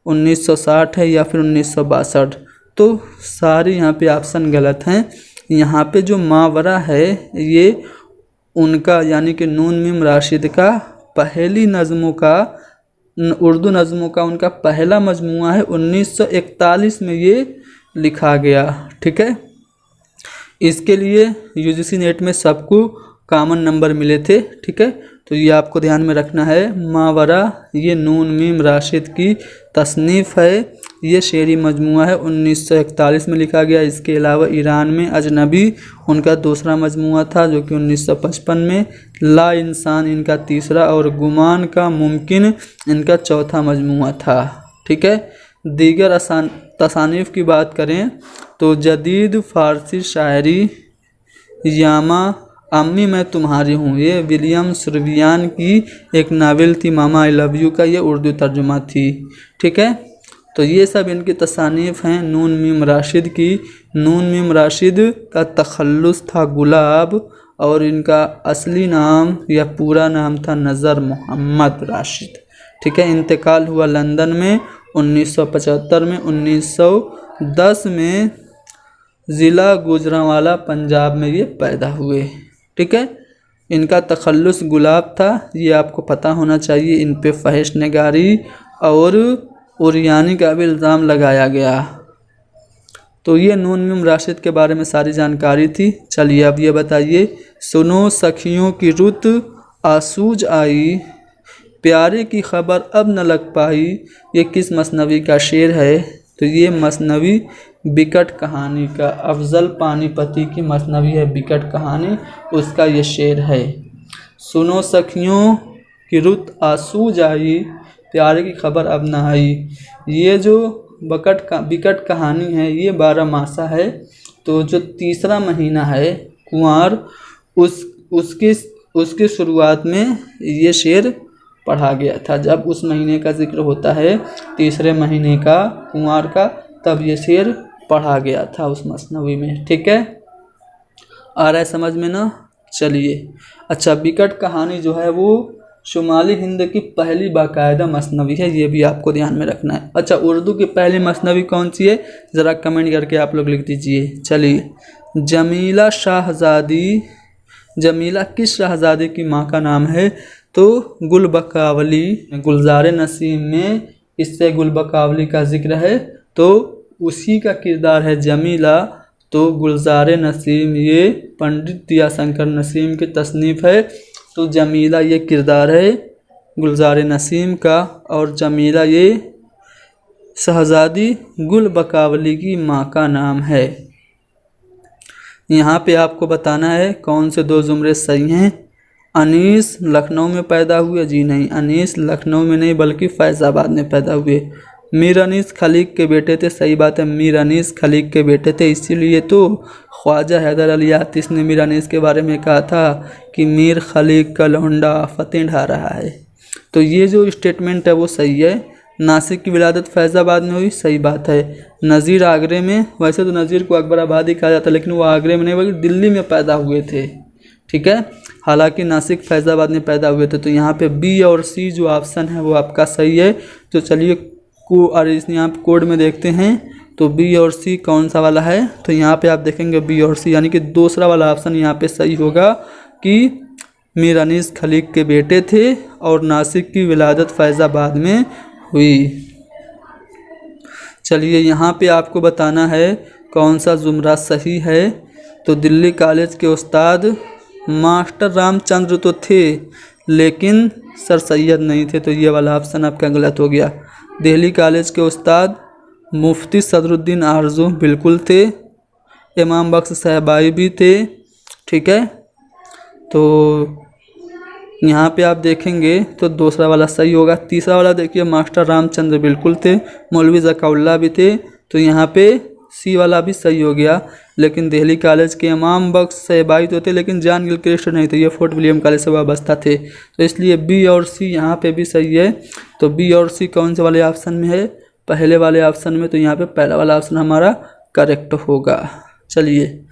A: 1960 है या फिर 1962? तो सारे यहाँ पे ऑप्शन गलत हैं। यहाँ पे जो मावरा है ये उनका यानी कि नून मीम राशिद का पहली नज़मों का उर्दू नज़मों का उनका पहला मजमूआ है। 1941 में ये लिखा गया। ठीक है। इसके लिए यूजीसी नेट में सबको कॉमन नंबर मिले थे। ठीक है। तो ये आपको ध्यान में रखना है। मावरा ये नून मीम राशिद की तसनीफ़ है। ये शेरी मजमूआ है 1941 में लिखा गया। इसके अलावा ईरान में अजनबी उनका दूसरा मजमूआ था जो कि 1955 में। ला इंसान इनका तीसरा और गुमान का मुमकिन इनका चौथा मजमूआ था। ठीक है। दीगर तसानीफ़ की बात करें तो जदीद फ़ारसी शायरी यामा अम्मी मैं तुम्हारी हूँ ये विलियम सर्वियान की एक नावल थी। मामा आई लव यू का ये उर्दू तर्जुमा थी। ठीक है। तो ये सब इनकी तसानीफ़ हैं नून मीम राशिद की। नून मीम राशिद का तखल्लुस था गुलाब और इनका असली नाम या पूरा नाम था नज़र मोहम्मद राशिद। ठीक है। इंतकाल हुआ लंदन में 1975 में। 1910 में ज़िला गुजरांवाला पंजाब में ये पैदा हुए। ठीक है। इनका तखल्लुस गुलाब था, ये आपको पता होना चाहिए। इन पे फहिश नगारी और उरियानी का भी इल्ज़ाम लगाया गया। तो ये नून मीम राशिद के बारे में सारी जानकारी थी। चलिए अब ये बताइए, सुनो सखियों की रुत आसूज आई, प्यारे की खबर अब न लग पाई, ये किस मसनवी का शेर है? तो ये मसनवी बिकट कहानी का, अफजल पानीपती की मसनवी है बिकट कहानी, उसका ये शेर है। सुनो सखियों की रुत आसूज आई, प्यारे की खबर अब न आई। ये जो बिकट कहानी है ये 12 मासा है। तो जो तीसरा महीना है कुंवार उसकी शुरुआत में ये शेर पढ़ा गया था। जब उस महीने का जिक्र होता है तीसरे महीने का कुंवार का, तब ये शेर पढ़ा गया था उस मसनवी में। ठीक है, आ रहा है समझ में ना? चलिए, अच्छा, बिकट कहानी जो है वो शुमाली हिंद की पहली बाकायदा मसनवी है, ये भी आपको ध्यान में रखना है। अच्छा, उर्दू की पहली मसनवी कौन सी है, ज़रा कमेंट करके आप लोग लिख दीजिए। चलिए, जमीला शाहज़ादी, जमीला किस शाहज़ादी की माँ का नाम है? तो गुलबकावली। गुलजार नसीम में इससे गुलबकावली का जिक्र है, तो उसी का किरदार है जमीला। तो गुलजार नसीम ये पंडित दयाशंकर नसीम की तसनीफ़ है, तो जमीला ये किरदार है गुलजार नसीम का, और जमीला ये शहज़ादी गुलबकावली की माँ का नाम है। यहाँ पे आपको बताना है कौन से दो जुमरे सही हैं। अनीस लखनऊ में पैदा हुए? जी नहीं, अनीस लखनऊ में नहीं बल्कि फैज़ाबाद में पैदा हुए। मीर अनीस खलीक के बेटे थे? सही बात है, मीर अनीस खलीक के बेटे थे, इसीलिए तो ख्वाजा हैदर अली आतिश ने मीर अनीस के बारे में कहा था कि मीर खलीक का लौंडा फतेह ढा रहा है। तो ये जो स्टेटमेंट है वो सही है। नासिक की विलादत फैज़ाबाद में हुई? सही बात है। नज़ीर आगरे में? वैसे तो नज़ीर को अकबराबादी कहा जाता है, लेकिन वो आगरे में नहीं बल्कि दिल्ली में पैदा हुए थे। ठीक है, हालांकि नासिक फैज़ाबाद में पैदा हुए थे। तो यहाँ पे बी और सी जो ऑप्शन है वो आपका सही है। तो चलिए और इस यहाँ पे कोड में देखते हैं तो बी और सी कौन सा वाला है। तो यहाँ पे आप देखेंगे बी और सी, यानी कि दूसरा वाला ऑप्शन यहाँ पे सही होगा कि मीर अनीस खलीक के बेटे थे और नासिक की विलादत फैज़ाबाद में हुई। चलिए, यहाँ पे आपको बताना है कौन सा जुमरा सही है। तो दिल्ली कॉलेज के उस्ताद मास्टर रामचंद्र तो थे, लेकिन सर सैयद नहीं थे, तो ये वाला ऑप्शन आपका गलत हो गया। दिल्ली कॉलेज के उस्ताद मुफ्ती सदरुद्दीन आरजू बिल्कुल थे, इमाम बख्श साहबाई भी थे। ठीक है, तो यहाँ पे आप देखेंगे तो दूसरा वाला सही होगा। तीसरा वाला देखिए, मास्टर रामचंद्र बिल्कुल थे, मौलवी ज़काउल्लाह भी थे, तो यहाँ पे सी वाला भी सही हो गया। लेकिन दिल्ली कॉलेज के इमाम बख्श साहबाई तो थे, लेकिन जॉन गिलक्रिस्ट नहीं थे, ये फोर्ट विलियम कॉलेज से वाबस्ता थे, तो इसलिए बी और सी यहाँ पे भी सही है। तो बी और सी कौन से वाले ऑप्शन में है? पहले वाले ऑप्शन में, तो यहाँ पे पहला वाला ऑप्शन हमारा करेक्ट होगा। चलिए,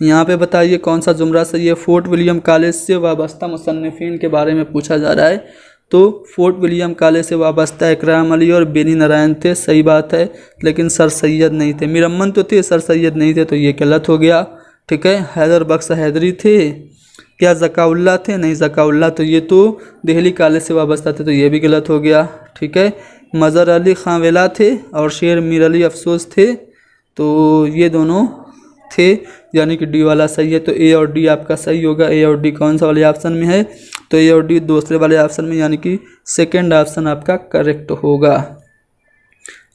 A: यहाँ पे बताइए कौन सा जुमरा सही है। फोर्ट विलियम कॉलेज से वाबस्ता मुसन्निफीन के बारे में पूछा जा रहा है, तो फोर्ट विलियम कॉलेज से वाबस्ता इकराम अली और बेनी नारायण थे, सही बात है, लेकिन सर सैयद नहीं थे। मीर अमन तो थे, सर सैयद नहीं थे, तो ये गलत हो गया। ठीक है, हैदर बख्श हैदरी थे क्या? ज़काउल्लाह थे? नहीं, ज़काउल्लाह तो ये तो दिल्ली कॉलेज से वाबस्ता थे, तो ये भी गलत हो गया। ठीक है, मज़हर अली खां वेला थे और शेर मीर अली अफसोस थे, तो ये दोनों थे, यानी कि डी वाला सही है। तो ए और डी आपका सही होगा। ए और डी कौन सा वाले ऑप्शन में है? तो ए और डी दूसरे वाले ऑप्शन में, यानी कि सेकंड ऑप्शन आपका करेक्ट होगा।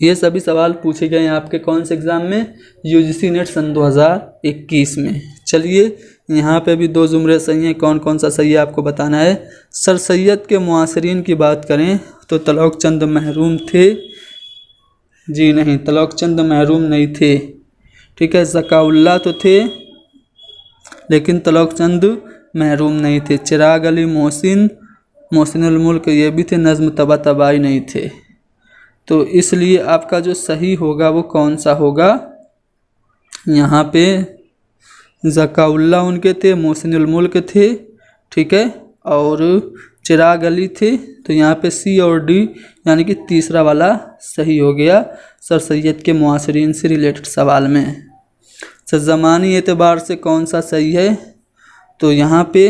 A: ये सभी सवाल पूछे गए हैं आपके कौन से एग्ज़ाम में? यूजीसी नेट सन 2021 में। चलिए, यहाँ पे भी दो जुमरे सही हैं, कौन कौन सा सही है आपको बताना है। सर सैयद के मुआसरीन की बात करें तो तलौक चंद महरूम थे? जी नहीं, तलौक चंद महरूम नहीं थे। ठीक है, ज़काउल्लाह तो थे, लेकिन तलौक चंद महरूम नहीं थे। चिराग अली मोहसिनुल मुल्क ये भी थे, नज़्म तबातबाई नहीं थे। तो इसलिए आपका जो सही होगा वो कौन सा होगा? यहाँ पे ज़काउल्लाह उनके थे, मोहसिनुल मुल्क थे, ठीक है, और चिराग अली थे, तो यहाँ पे सी और डी यानी कि तीसरा वाला सही हो गया सर सैयद के मुआसरीन से रिलेटेड सवाल में। ज़मानी एतबार से कौन सा सही है? तो यहाँ पे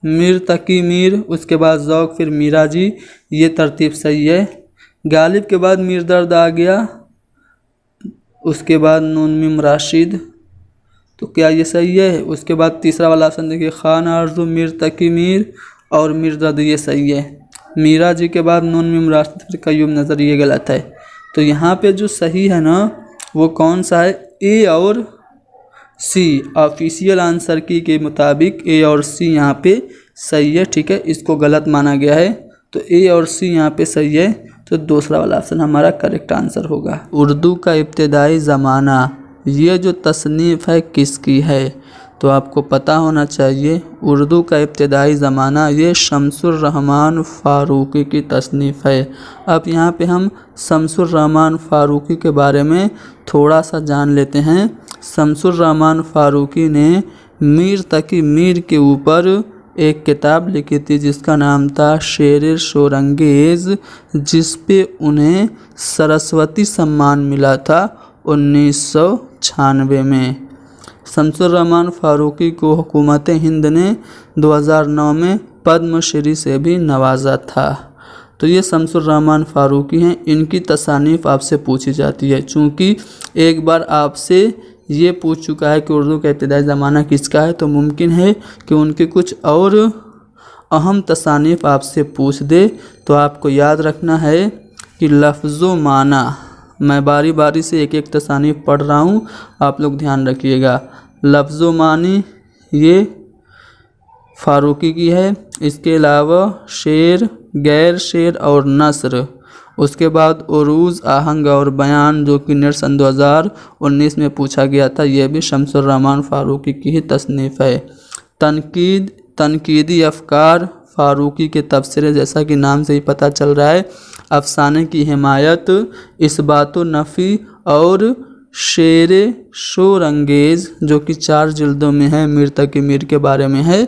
A: मीर तकी मीर, उसके बाद ज़ौक़, फिर मीरा जी, ये तरतीब सही है। गालिब के बाद मीर दर्द आ गया, उसके बाद नून मीम राशिद, तो क्या ये सही है? उसके बाद तीसरा वाला ऑप्शन देखिए, खान आरजू, मीर तकी मीर और मीर दर्द, ये सही है। मीरा जी के बाद नून मीम राशिद, फिर कयूम नज़र, ये गलत है। तो यहाँ पे जो सही है ना वो कौन सा है? ए और सी। ऑफिशियल आंसर की के मुताबिक ए और सी यहाँ पे सही है। ठीक है, इसको गलत माना गया है, तो ए और सी यहाँ पे सही है, तो दूसरा वाला ऑप्शन हमारा करेक्ट आंसर होगा। उर्दू का इब्तिदाई ज़माना, ये जो तसनीफ़ है किसकी है? तो आपको पता होना चाहिए उर्दू का इब्तदाई ज़माना ये शम्सुर रहमान फ़ारूक़ी की तसनीफ़ है। अब यहाँ पे हम शम्सुर रहमान फ़ारूक़ी के बारे में थोड़ा सा जान लेते हैं। शम्सुर रहमान फ़ारूक़ी ने मीर तकी मीर के ऊपर एक किताब लिखी थी जिसका नाम था शेर शोरंगेज़, जिस पे उन्हें सरस्वती सम्मान मिला था 1996 में। शम्सुर रहमान फ़ारूक़ी को हुकूमत हिंद ने 2009 में पद्मश्री से भी नवाजा था। तो ये शम्सुर रहमान फ़ारूक़ी हैं, इनकी तसानीफ़ आपसे पूछी जाती है। चूँकि एक बार आपसे ये पूछ चुका है कि उर्दू का इब्तदाई ज़माना किसका है, तो मुमकिन है कि उनके कुछ और अहम तसानीफ़ आपसे पूछ दे। तो आपको याद रखना है कि लफ्ज़ो माना, मैं बारी बारी से एक एक तसानीफ़ पढ़ रहा हूँ, आप लोग ध्यान रखिएगा। लफ्ज़ो मानी ये फ़ारूक़ी की है। इसके अलावा शेर, गैर शेर और नस्र, उसके बाद उरूज़, आहंग और बयान जो कि नेट सन 2019 में पूछा गया था, यह भी शम्सुर रहमान फ़ारूक़ी की ही तसनीफ़ है। तनकीदी अफ़कार फ़ारूक़ी के तबसरे, जैसा कि नाम से ही पता चल रहा है, अफ़साने की हिमायत, इस्बातो नफ़ी और शेर शोरंगेज़ जो कि 4 जिल्दों में है, मीर तकी मीर के बारे में है।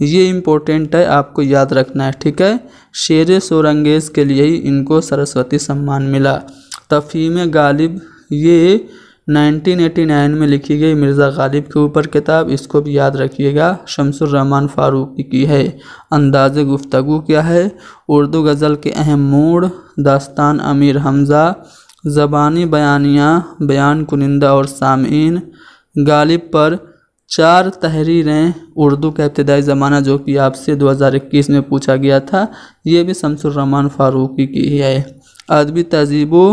A: ये इम्पोर्टेंट है, आपको याद रखना है, ठीक है। शेर शोरंगेज़ के लिए ही इनको सरस्वती सम्मान मिला। तफ़हीम गालिब ये 1989 में लिखी गई मिर्ज़ा गालिब के ऊपर किताब, इसको भी याद रखिएगा, शम्सुर रहमान फ़ारूक़ी की है। अंदाज़े गुफ्तगू क्या है, उर्दू गज़ल के अहम मोड़, दास्तान अमीर हमज़ा, ज़बानी बयानिया, बयान कुनिंदा और सामीन, गालिब पर 4 तहरीरें, उर्दू का इब्तदाई ज़माना जो कि आपसे 2021 में पूछा गया था, ये भी शम्सुर रहमान फ़ारूक़ी की ही है। अदबी तहज़ीबो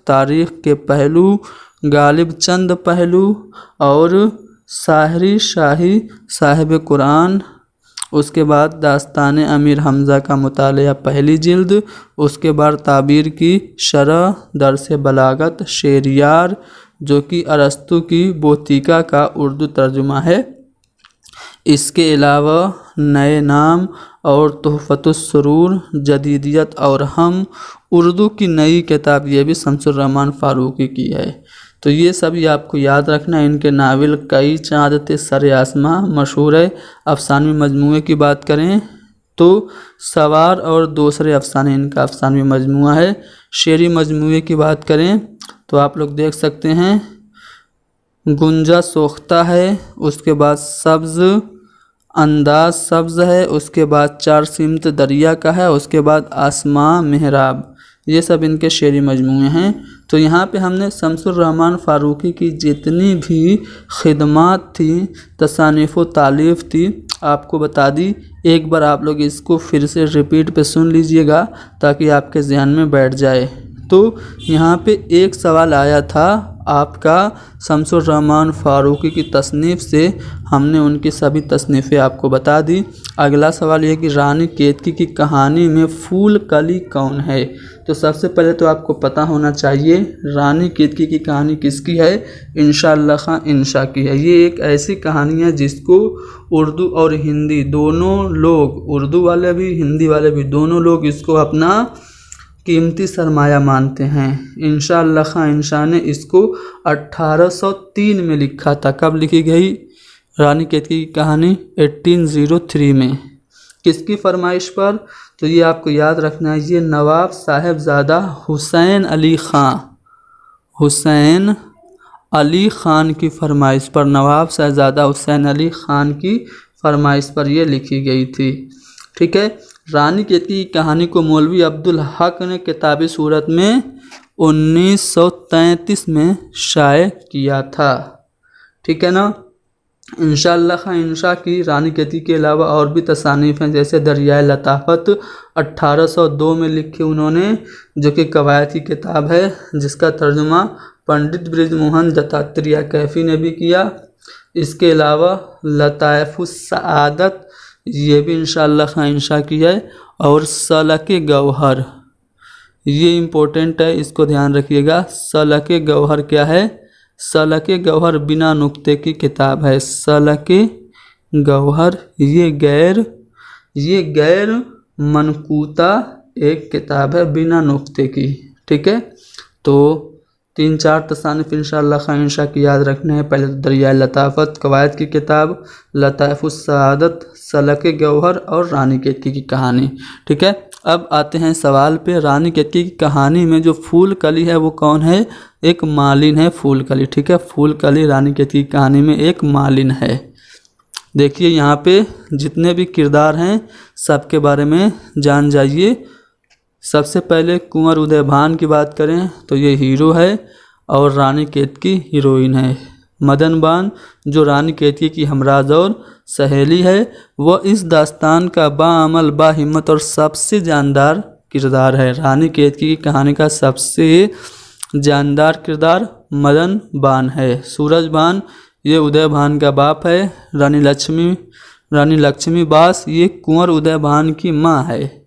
A: तारीख़ के पहलू, गालिब चंद पहलू और शाहरी शाही साहिब कुरान, उसके बाद दास्तान अमीर हमज़ा का मुतालिया पहली जिल्द, उसके बाद ताबीर की शरह, दरस बलागत, शेरियार जो कि अरस्तु की बोतीका का उर्दू तर्जुमा है। इसके अलावा नए नाम और तोहफ़तुस सुरूर, जदीदियत और हम, उर्दू की नई किताब, ये भी शम्सुर रहमान फ़ारूक़ी की है। तो ये सभी आपको याद रखना है। इनके नावल कई चाँद थे सरे आसमां मशहूर है। अफ़सानवी मजमूए की बात करें तो सवार और दूसरे अफ़साने इनका अफ़सानवी मजमूआ है। शेरी मजमूए की बात करें तो आप लोग देख सकते हैं गुंजा सोख्ता है, उसके बाद सब्ज़ अंदाज सब्ज़ है, उसके बाद 4 सिमत दरिया का है, उसके बाद आसमां मेहराब, ये सब इनके शेरी मजमूए हैं। तो यहाँ पे हमने शम्सुर रहमान फ़ारूक़ी की जितनी भी खिदमात थी, तसानीफ़ व तालीफ़ थी, आपको बता दी। एक बार आप लोग इसको फिर से रिपीट पे सुन लीजिएगा ताकि आपके ज़हन में बैठ जाए। तो यहाँ पे एक सवाल आया था आपका शम्सुर रहमान फ़ारूक़ी की तसनीफ़ से, हमने उनकी सभी तसनीफ़ें आपको बता दी। अगला सवाल ये कि रानी केतकी की कहानी में फूल कली कौन है। तो सबसे पहले तो आपको पता होना चाहिए रानी केतकी की कहानी किसकी है, इंशाअल्लाह खां इंशा की है। ये एक ऐसी कहानी है जिसको उर्दू और हिंदी दोनों लोग, उर्दू वाले भी हिंदी वाले भी, दोनों लोग इसको अपना कीमती सरमाया मानते हैं। इंशाअल्लाह खां इंशा ने इसको 1803 में लिखा था। कब लिखी गई रानी केतकी की कहानी? 1803 में। किसकी फरमाइश पर? तो ये आपको याद रखना है, ये नवाब साहिबजादा हुसैन अली ख़ान की फरमाइश पर, नवाब साहिबजादा हुसैन अली ख़ान की फरमाइश पर ये लिखी गई थी। ठीक है। रानी केतकी की कहानी को मौलवी अब्दुल हक ने किताबी सूरत में 1933 में शाये किया था। ठीक है ना। इंशाअल्लाह खां इंशा की रानी केतकी के अलावा और भी तसानीफ़ हैं, जैसे दरियाए लताफ़त 1802 में लिखी उन्होंने, जो कि कवायद की किताब है, जिसका तर्जुमा पंडित बृजमोहन दत्तात्रेय कैफ़ी ने भी किया। इसके अलावा लताइफ़ुस सआदत, ये भी इंशाअल्लाह खां इंशा की है। और सलके गौहर, ये इम्पोर्टेंट है, इसको ध्यान रखिएगा। सलके गौहर क्या है? सलके गौहर बिना नुक्ते की किताब है। सलके गौहर ये गैर मनकूता एक किताब है बिना नुक्ते की। ठीक है, तो 3-4 तसानिफ इंशाअल्लाह खाइंशा की याद रखने हैं। पहले तो दरिया लताफ़त, कवायद की किताब, लताइफुस सआदत, सलक गौहर और रानी केतकी की कहानी। ठीक है, अब आते हैं सवाल पे। रानी केतकी की कहानी में जो फूल कली है वो कौन है? एक मालिन है फूल कली। ठीक है, फूल कली रानी केतकी की कहानी में एक मालिन है। देखिए यहाँ पे जितने भी किरदार हैं सबके बारे में जान जाइए। सबसे पहले कुंवर उदयभान की बात करें तो ये हीरो है और रानी केतकी हीरोइन है। मदन बान जो रानी केतकी की हमराज और सहेली है, वह इस दास्तान का बाअमल, बाहिम्मत और सबसे जानदार किरदार है। रानी केतकी की कहानी का सबसे जानदार किरदार मदन बान है। सूरज बान ये उदयभान का बाप है। रानी लक्ष्मी बास ये कुंवर उदयभान की माँ है।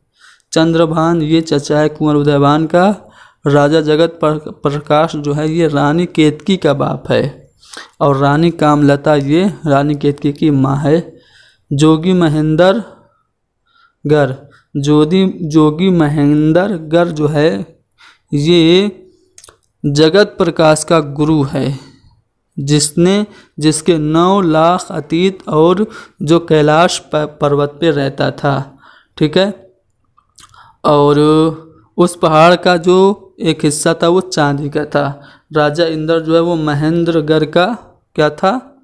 A: चंद्रभान ये चचा है कुंवर उदयभान का। राजा जगत प्रकाश जो है ये रानी केतकी का बाप है। और रानी कामलता ये रानी केतकी की माँ है। जोगी महेंद्र गर जो है ये जगत प्रकाश का गुरु है, जिसके 9 लाख अतीत और जो कैलाश पर्वत पे रहता था। ठीक है, और उस पहाड़ का जो एक हिस्सा था वो चांदी का था। राजा इंद्र जो है वो महेंद्रगढ़ का क्या था?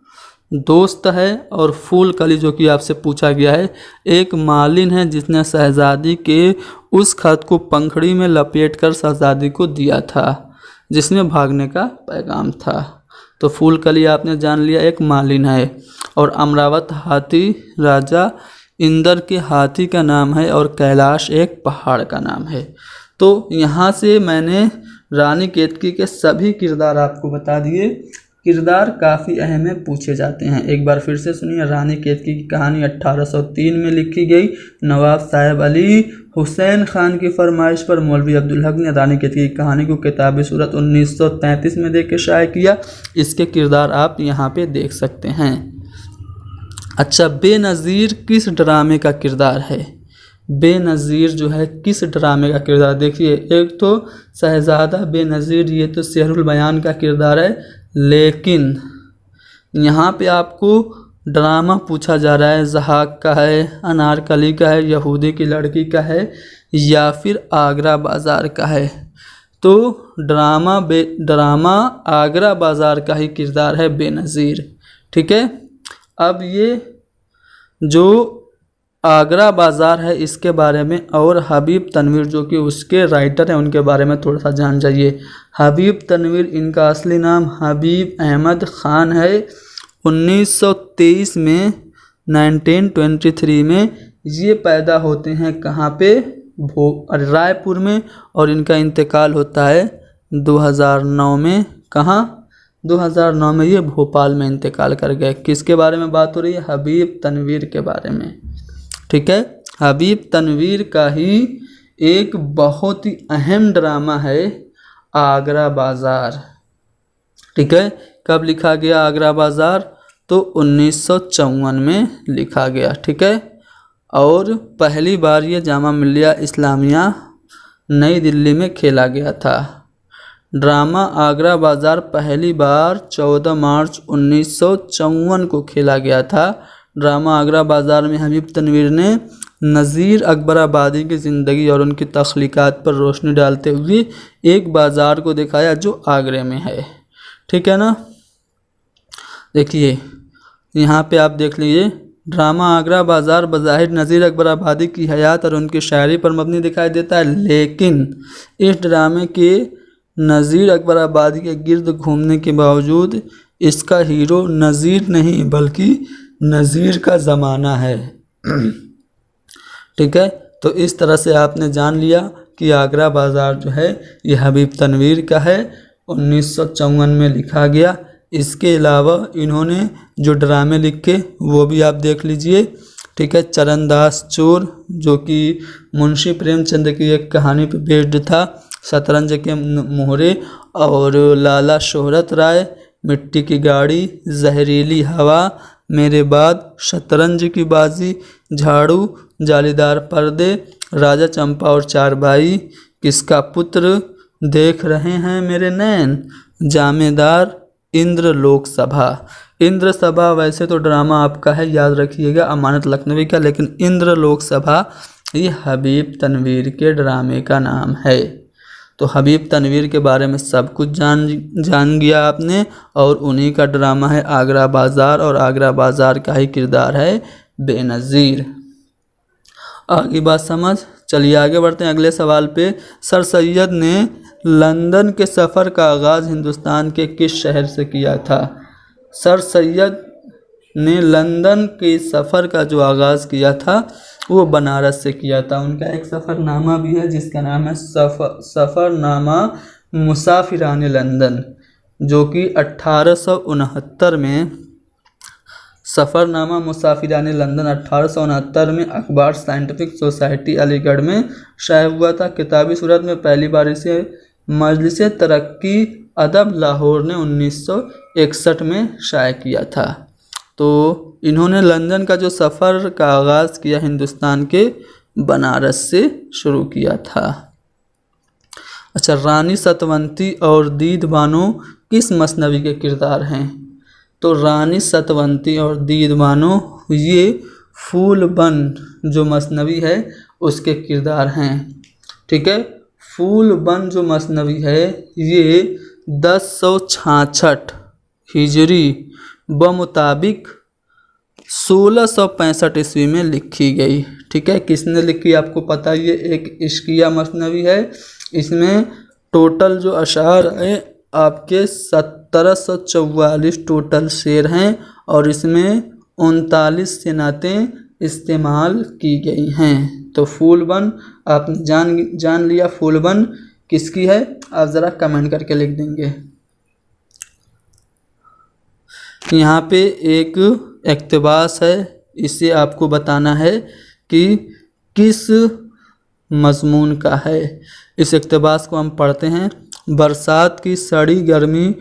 A: दोस्त है। और फूल कली जो कि आपसे पूछा गया है, एक मालिन है जिसने शहजादी के उस खत को पंखड़ी में लपेटकर शहजादी को दिया था जिसमें भागने का पैगाम था। तो फूल कली आपने जान लिया एक मालिन है। और अमरावत हाथी राजा इंद्र के हाथी का नाम है और कैलाश एक पहाड़ का नाम है। तो यहाँ से मैंने रानी केतकी के सभी किरदार आपको बता दिए। किरदार काफ़ी अहम है, पूछे जाते हैं। एक बार फिर से सुनिए। रानी केतकी की कहानी 1803 में लिखी गई। नवाब साहेब अली हुसैन खान की फरमाइश पर मौलवी अब्दुल हक ने रानी केतकी की कहानी को किताब सूरत 1933 में देके शाये किया। इसके किरदार आप यहाँ पे देख सकते हैं। अच्छा, बेनज़ीर किस ड्रामे का किरदार है? बेनज़ीर जो है किस ड्रामे का किरदार? देखिए, एक तो शहज़ादा बेनज़ीर ये तो सिहरुल बयान का किरदार है, लेकिन यहाँ पे आपको ड्रामा पूछा जा रहा है। ज़हाक का है, अनारकली का है, यहूदी की लड़की का है या फिर आगरा बाज़ार का है? तो ड्रामा आगरा बाज़ार का ही किरदार है बेनज़ीर। ठीक है, अब ये जो आगरा बाज़ार है इसके बारे में और हबीब तनवीर जो कि उसके राइटर हैं उनके बारे में थोड़ा सा जान जाइए। हबीब तनवीर इनका असली नाम हबीब अहमद ख़ान है। 1923 में 1923 में ये पैदा होते हैं कहाँ पे? रायपुर में। और इनका इंतकाल होता है 2009 में। कहाँ? 2009 में ये भोपाल में इंतकाल कर गए। किसके बारे में बात हो रही है? हबीब तनवीर के बारे में। ठीक है, हबीब तनवीर का ही एक बहुत ही अहम ड्रामा है आगरा बाज़ार। ठीक है, कब लिखा गया आगरा बाज़ार? तो 1954 में लिखा गया। ठीक है, और पहली बार ये जामा मिलिया इस्लामिया नई दिल्ली में खेला गया था। ड्रामा आगरा बाज़ार पहली बार 14 मार्च 1954 को खेला गया था। ड्रामा आगरा बाज़ार में हबीब तनवीर ने नज़ीर अकबराबादी की ज़िंदगी और उनकी तख्लीक़ात पर रोशनी डालते हुए एक बाज़ार को दिखाया जो आगरे में है। ठीक है ना? देखिए यहाँ पे आप देख लीजिए, ड्रामा आगरा बाज़ार बज़ाहिर नज़ीर अकबराबादी की हयात और उनकी शायरी पर मबनी दिखाई देता है, लेकिन इस ड्रामे के नज़ीर अकबराबादी के गिर्द घूमने के बावजूद इसका हीरो नज़ीर नहीं बल्कि नज़ीर का ज़माना है। ठीक है, तो इस तरह से आपने जान लिया कि आगरा बाज़ार जो है ये हबीब तनवीर का है, 1954 में लिखा गया। इसके अलावा इन्होंने जो ड्रामे लिखे वो भी आप देख लीजिए। ठीक है, चरणदास चोर जो कि मुंशी प्रेमचंद की एक कहानी पर बेस्ड था, शतरंज के मोहरे, और लाला शोहरत राय, मिट्टी की गाड़ी, जहरीली हवा, मेरे बाद, शतरंज की बाजी, झाड़ू, जालीदार पर्दे, राजा चंपा और चार भाई, किसका पुत्र, देख रहे हैं मेरे नैन, जामेदार, इंद्र लोकसभा। इंद्र सभा वैसे तो ड्रामा आपका है, याद रखिएगा, अमानत लखनवी का, लेकिन इंद्र लोकसभा ये हबीब तनवीर के ड्रामे का नाम है। तो हबीब तनवीर के बारे में सब कुछ जान गया आपने, और उन्हीं का ड्रामा है आगरा बाज़ार, और आगरा बाज़ार का ही किरदार है बेनज़ीर। आगे बात समझ, चलिए आगे बढ़ते हैं अगले सवाल पे। सर सैयद ने लंदन के सफ़र का आगाज़ हिंदुस्तान के किस शहर से किया था? सर सैयद ने लंदन के सफ़र का जो आगाज़ किया था वो बनारस से किया था। उनका एक सफ़रनामा भी है जिसका नाम है सफ़रनामा मुसाफिरान लंदन, जो कि 1869 में, सफ़रनामा मुसाफिरान लंदन 1869 में अखबार साइंटिफिक सोसाइटी अलीगढ़ में शाया हुआ था। किताबी सूरत में पहली बार इसे मजलिस तरक्की अदब लाहौर ने 1961 में शाया किया था। तो इन्होंने लंदन का जो सफ़र का आगाज़ किया हिंदुस्तान के बनारस से शुरू किया था। अच्छा, रानी सतवंती और दीद बानो किस मसनवी के किरदार हैं? तो रानी सतवंती और दीद बानो ये फूलबन जो मसनवी है उसके किरदार हैं। ठीक है, फूलबन जो मसनवी है ये 1066 हिजरी बमुताबिक 1665 ईस्वी में लिखी गई। ठीक है, किसने लिखी आपको पता है, ये एक इश्किया मसनवी है। इसमें टोटल जो अशार है आपके 1744 टोटल शेर हैं, और इसमें 39 सिनातें इस्तेमाल की गई हैं। तो फूलबन आपने जान लिया, फूलबन किसकी है, आप ज़रा कमेंट करके लिख देंगे। यहाँ पे एक इक़्तिबास है, इसे आपको बताना है कि किस मज़मून का है। इस इक़्तिबास को हम पढ़ते हैं। बरसात की सड़ी गर्मी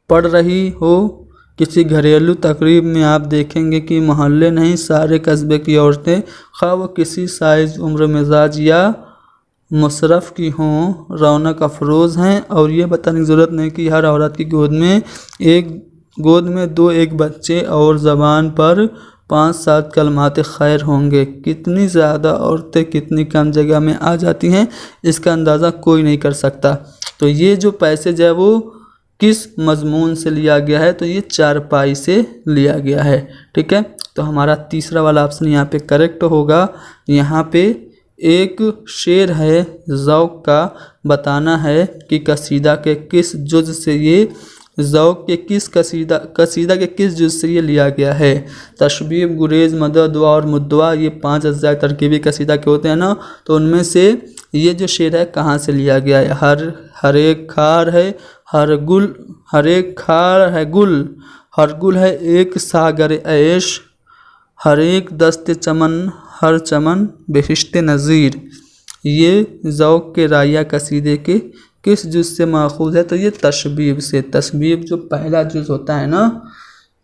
A: पड़ रही हो, किसी घरेलू तकरीब में आप देखेंगे कि मोहल्ले नहीं सारे कस्बे की औरतें, खा वो किसी साइज़ उम्र मिजाज या मुशरफ की हों, रौनक अफरोज़ हैं। और ये बताने की ज़रूरत नहीं कि हर औरत की गोद में दो एक बच्चे और ज़बान पर 5-7 कलमात खैर होंगे। कितनी ज़्यादा औरतें कितनी कम जगह में आ जाती हैं, इसका अंदाज़ा कोई नहीं कर सकता। तो ये जो पैसेज है वो किस मज़मून से लिया गया है, तो ये चारपाई से लिया गया है। ठीक है, तो हमारा तीसरा वाला ऑप्शन यहाँ पे करेक्ट होगा। यहाँ पे एक शेर है ज़ौक़ का, बताना है कि कसीदा के किस जुज़ से ये, ज़ौक़ के किस कसीदा के किस जुज़ से ये लिया गया है। तशबीब, गुरेज़, मदद, दुआ और मुद्दवा, ये 5 अज़्ज़ाए तरकीबी कसीदा के होते हैं ना, तो उनमें से ये जो शेर है कहाँ से लिया गया है। हर एक खार है हर एक खार है गुल, हर गुल है एक सागर ऐश, हर एक दस्त चमन हर चमन बेहिश्ते नज़ीर। ये ज़ौक़ के राया कसीदे के किस जुज़ से माखूज़ है, तो ये तशबीब से। तशबीब जो पहला जुज़ होता है ना,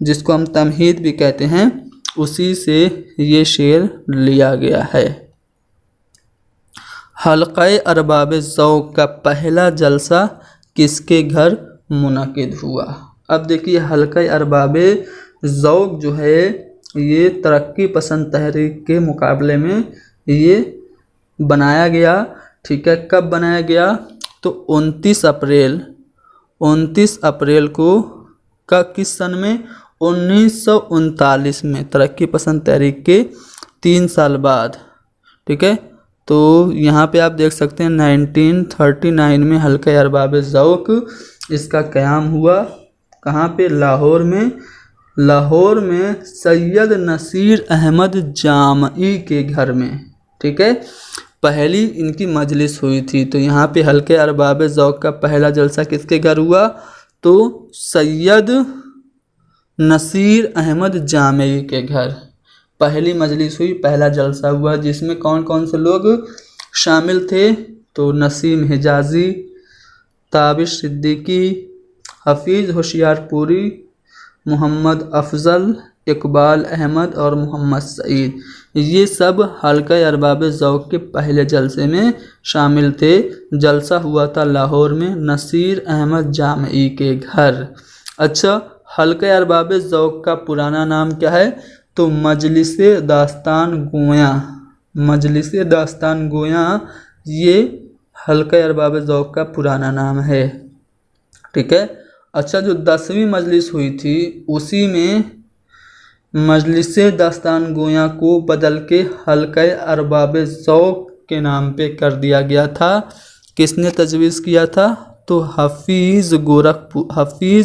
A: जिसको हम तमहीद भी कहते हैं, उसी से ये शेर लिया गया है। हल्क़े अरबाब ज़ौक़ का पहला जलसा किसके घर मुनक़िद हुआ? अब देखिए, हल्क़े अरबाब ज़ौक़ जो है ये तरक्की पसंद तहरीक के मुकाबले में ये बनाया गया। ठीक है, कब बनाया गया, तो 29 अप्रैल को का किस सन में, 1939 में, तरक्की पसंद तहरीक के 3 साल बाद। ठीक है, तो यहाँ पे आप देख सकते हैं 1939 में हल्क़े अरबाब ज़ौक़ इसका क़याम हुआ। कहाँ पे, लाहौर में सैयद नसीर अहमद जामई के घर में। ठीक है, पहली इनकी मजलिस हुई थी। तो यहाँ पे हल्क़े अरबाब ज़ौक़ का पहला जलसा किसके घर हुआ, तो सैयद नसीर अहमद जामई के घर पहली मजलिस हुई, पहला जलसा हुआ, जिसमें कौन कौन से लोग शामिल थे, तो नसीम हिजाज़ी, ताबिश सिद्दीकी, हफीज़ होशियारपुरी, मोहम्मद अफजल, इकबाल अहमद और मोहम्मद सईद, ये सब हल्का अरबाब ज़ौक़ के पहले जलसे में शामिल थे। जलसा हुआ था लाहौर में नसीर अहमद जामई के घर। अच्छा, हल्का अरबाब ज़ौक़ का पुराना नाम क्या है? तो मजलिस दास्तान गोया। मजलिस दास्तान गोया ये हल्का अरबाब ज़ौक़ का पुराना नाम है। ठीक है। अच्छा, जो 10वीं मजलिस हुई थी उसी में मजलिस दास्तान गोया को बदल के हल्का अरबाब ज़ौक़ के नाम पे कर दिया गया था। किसने तजवीज़ किया था? तो हफ़ीज़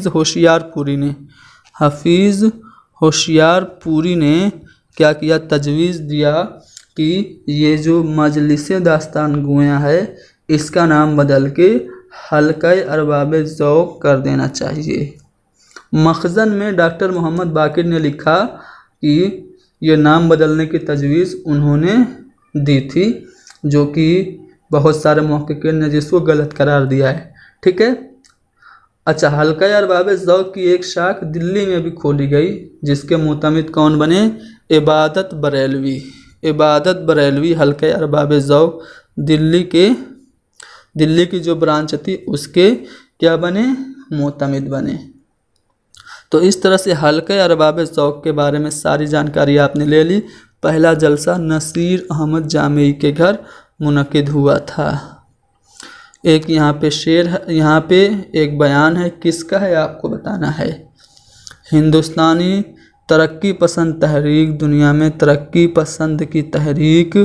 A: होशियारपुरी ने। हफ़ीज़ होशियारपुरी ने क्या किया? तजवीज़ दिया कि ये जो मजलिस दास्तान गोया है इसका नाम बदल के हल्का अरबाब ज़ौक़ कर देना चाहिए। मखज़न में डॉक्टर मोहम्मद बाकिर ने लिखा कि ये नाम बदलने की तजवीज़ उन्होंने दी थी, जो कि बहुत सारे मुहक्किकीन ने जिसको गलत करार दिया है। ठीक है। अच्छा, हल्का अरबाब ज़ौक़ की एक शाख दिल्ली में भी खोली गई, जिसके मुतमिद कौन बने? इबादत बरेलवी। इबादत बरेलवी हल्का अरबाब ज़ौक़ दिल्ली की जो ब्रांच थी उसके क्या बने? मुतमिद बने। तो इस तरह से हल्का अरबाब ज़ौक़ के बारे में सारी जानकारी आपने ले ली। पहला जलसा नसीर अहमद जामई के घर मुनक़िद हुआ था। एक यहाँ पे शेर है, यहाँ पे एक बयान है, किसका है आपको बताना है। हिंदुस्तानी तरक्की पसंद तहरीक दुनिया में तरक्की पसंद की तहरीक,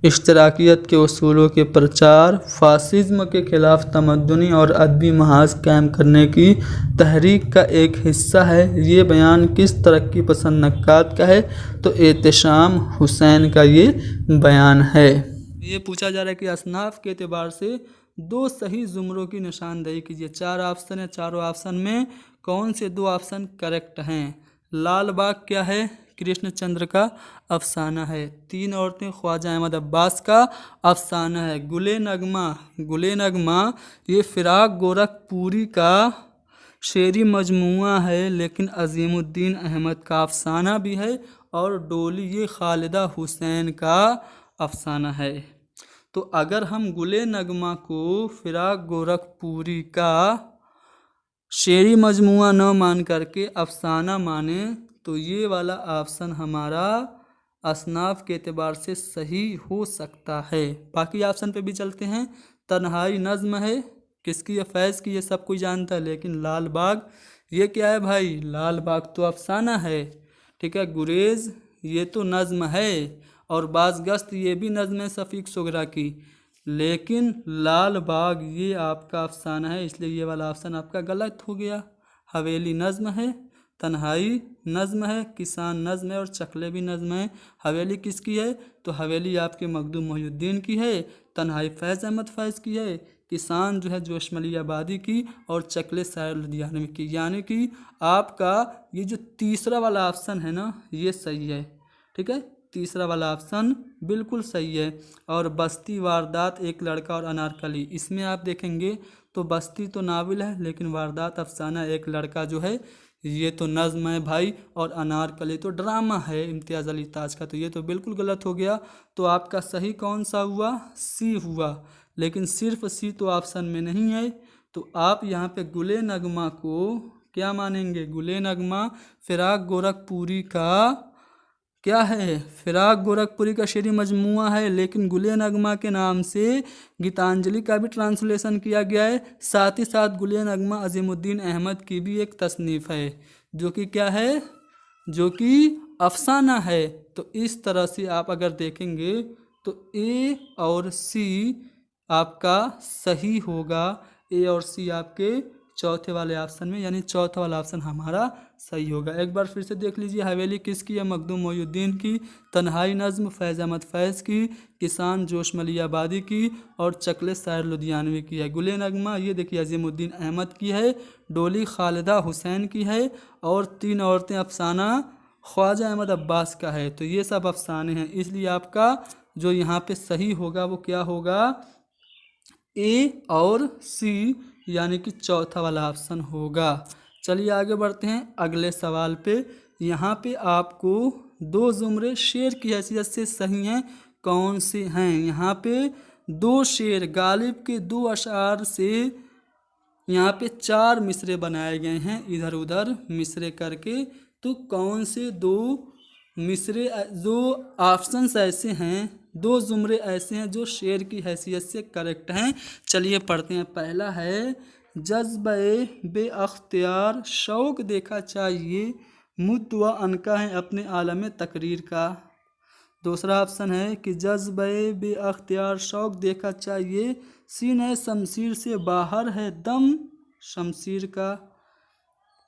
A: इश्तराकियत के उसूलों के प्रचार, फासिज्म के ख़िलाफ़ तमद्दुनी और अदबी महाज कायम करने की तहरीक का एक हिस्सा है। ये बयान किस तरक्की पसंद नक्काद का है? तो एहतिशाम हुसैन का ये बयान है। ये पूछा जा रहा है कि असनाफ के एतबार से दो सही ज़ुमरों की निशानदेही कीजिए। 4 ऑप्शन है, चारों ऑप्शन में कौन से 2 ऑप्शन करेक्ट हैं? लाल बाग क्या है? कृष्णचंद्र का अफसाना है। 3 औरतें ख्वाजा अहमद अब्बास का अफसाना है। गुले नगमा ये फ़िराक गोरखपुरी का शेरी मजमुआ है, लेकिन अजीमुद्दीन अहमद का अफसाना भी है। और डोली ये खालिदा हुसैन का अफसाना है। तो अगर हम गुले नगमा को फ़िराक गोरखपुरी का शेरी मजमुआ न मान करके अफसाना माने, तो ये वाला ऑप्शन हमारा असनाफ के एतबार से सही हो सकता है। बाकी ऑप्शन पे भी चलते हैं। तन्हाई नज़्म है, किसकी है? फैज़ की, ये सब कोई जानता है। लेकिन लाल बाग ये क्या है भाई? लाल बाग तो अफसाना है। ठीक है। गुरेज़ ये तो नज़्म है, और बाज़ गश्त ये भी नज़्म है शफ़ीक सुगरा की। लेकिन लाल बाग ये आपका अफसाना है, इसलिए ये वाला ऑप्शन आपका गलत हो गया। हवेली नज़्म है, तन्हाई नज़्म है, किसान नज़्म है और चकले भी नज़्म है। हवेली किसकी है? तो हवेली आपके मखदूम मोहिउद्दीन की है, तन्हाई फैज़ अहमद फैज़ की है, किसान जो है जोशमली आबादी की, और चकले शायर लुधियानवी की। यानी कि आपका ये जो तीसरा वाला ऑप्शन है ना, ये सही है। ठीक है, तीसरा वाला ऑप्शन बिल्कुल सही है। और बस्ती वारदात एक लड़का और अनारकली, इसमें आप देखेंगे तो बस्ती तो नावल है, लेकिन वारदात अफसाना एक लड़का जो है ये तो नज़्म है भाई, और अनारकली तो ड्रामा है इम्तियाज़ अली ताज का। तो ये तो बिल्कुल गलत हो गया। तो आपका सही कौन सा हुआ? सी हुआ। लेकिन सिर्फ सी तो ऑप्शन में नहीं है। तो आप यहाँ पे गुले नगमा को क्या मानेंगे? गुले नगमा फ़िराक गोरखपुरी का क्या है? फ़िराक गोरखपुरी का शेरी मजमुआ है, लेकिन गुले नगमा के नाम से गीतांजलि का भी ट्रांसलेशन किया गया है। साथ ही साथ गुले नगमा अजीमुद्दीन अहमद की भी एक तसनीफ़ है, जो कि क्या है? जो कि अफसाना है। तो इस तरह से आप अगर देखेंगे तो ए और सी आपका सही होगा। ए और सी आपके चौथे वाले ऑप्शन में, यानी चौथा वाला ऑप्शन हमारा सही होगा। एक बार फिर से देख लीजिए। हवेली किसकी है? मखदूम मोहिउद्दीन की। तन्हाई नज़्म फैज़ अहमद फैज़ की। किसान जोशमली आबादी की। और चकले शायर लुधियानवी की है। गुले नगमा ये देखिए अजीमुद्दीन अहमद की है। डोली खालिदा हुसैन की है। और 3 औरतें अफसाना ख्वाजा अहमद अब्बास का है। तो ये सब अफसाने हैं, इसलिए आपका जो यहाँ पे सही होगा वो क्या होगा? ए और सी, यानी कि चौथा वाला ऑप्शन होगा। चलिए आगे बढ़ते हैं अगले सवाल पे। यहाँ पे आपको दो जुमरे शेर की हैसियत से सही हैं कौन से हैं। यहाँ पे दो शेर गालिब के दो अशार से यहाँ पे 4 मिसरे बनाए गए हैं इधर उधर मिसरे करके। तो कौन से दो मिसरे जो ऑप्शंस ऐसे हैं, दो जुमरे ऐसे हैं जो शेर की हैसियत से करेक्ट हैं। चलिए पढ़ते हैं। पहला है जज्बे बेअख्तियार शौक देखा चाहिए मुद्द व अनका है अपने आलम तकरीर का। दूसरा ऑप्शन है कि जज्बे बेअख्तियार शौक देखा चाहिए सीने शमशीर से बाहर है दम शमशीर का।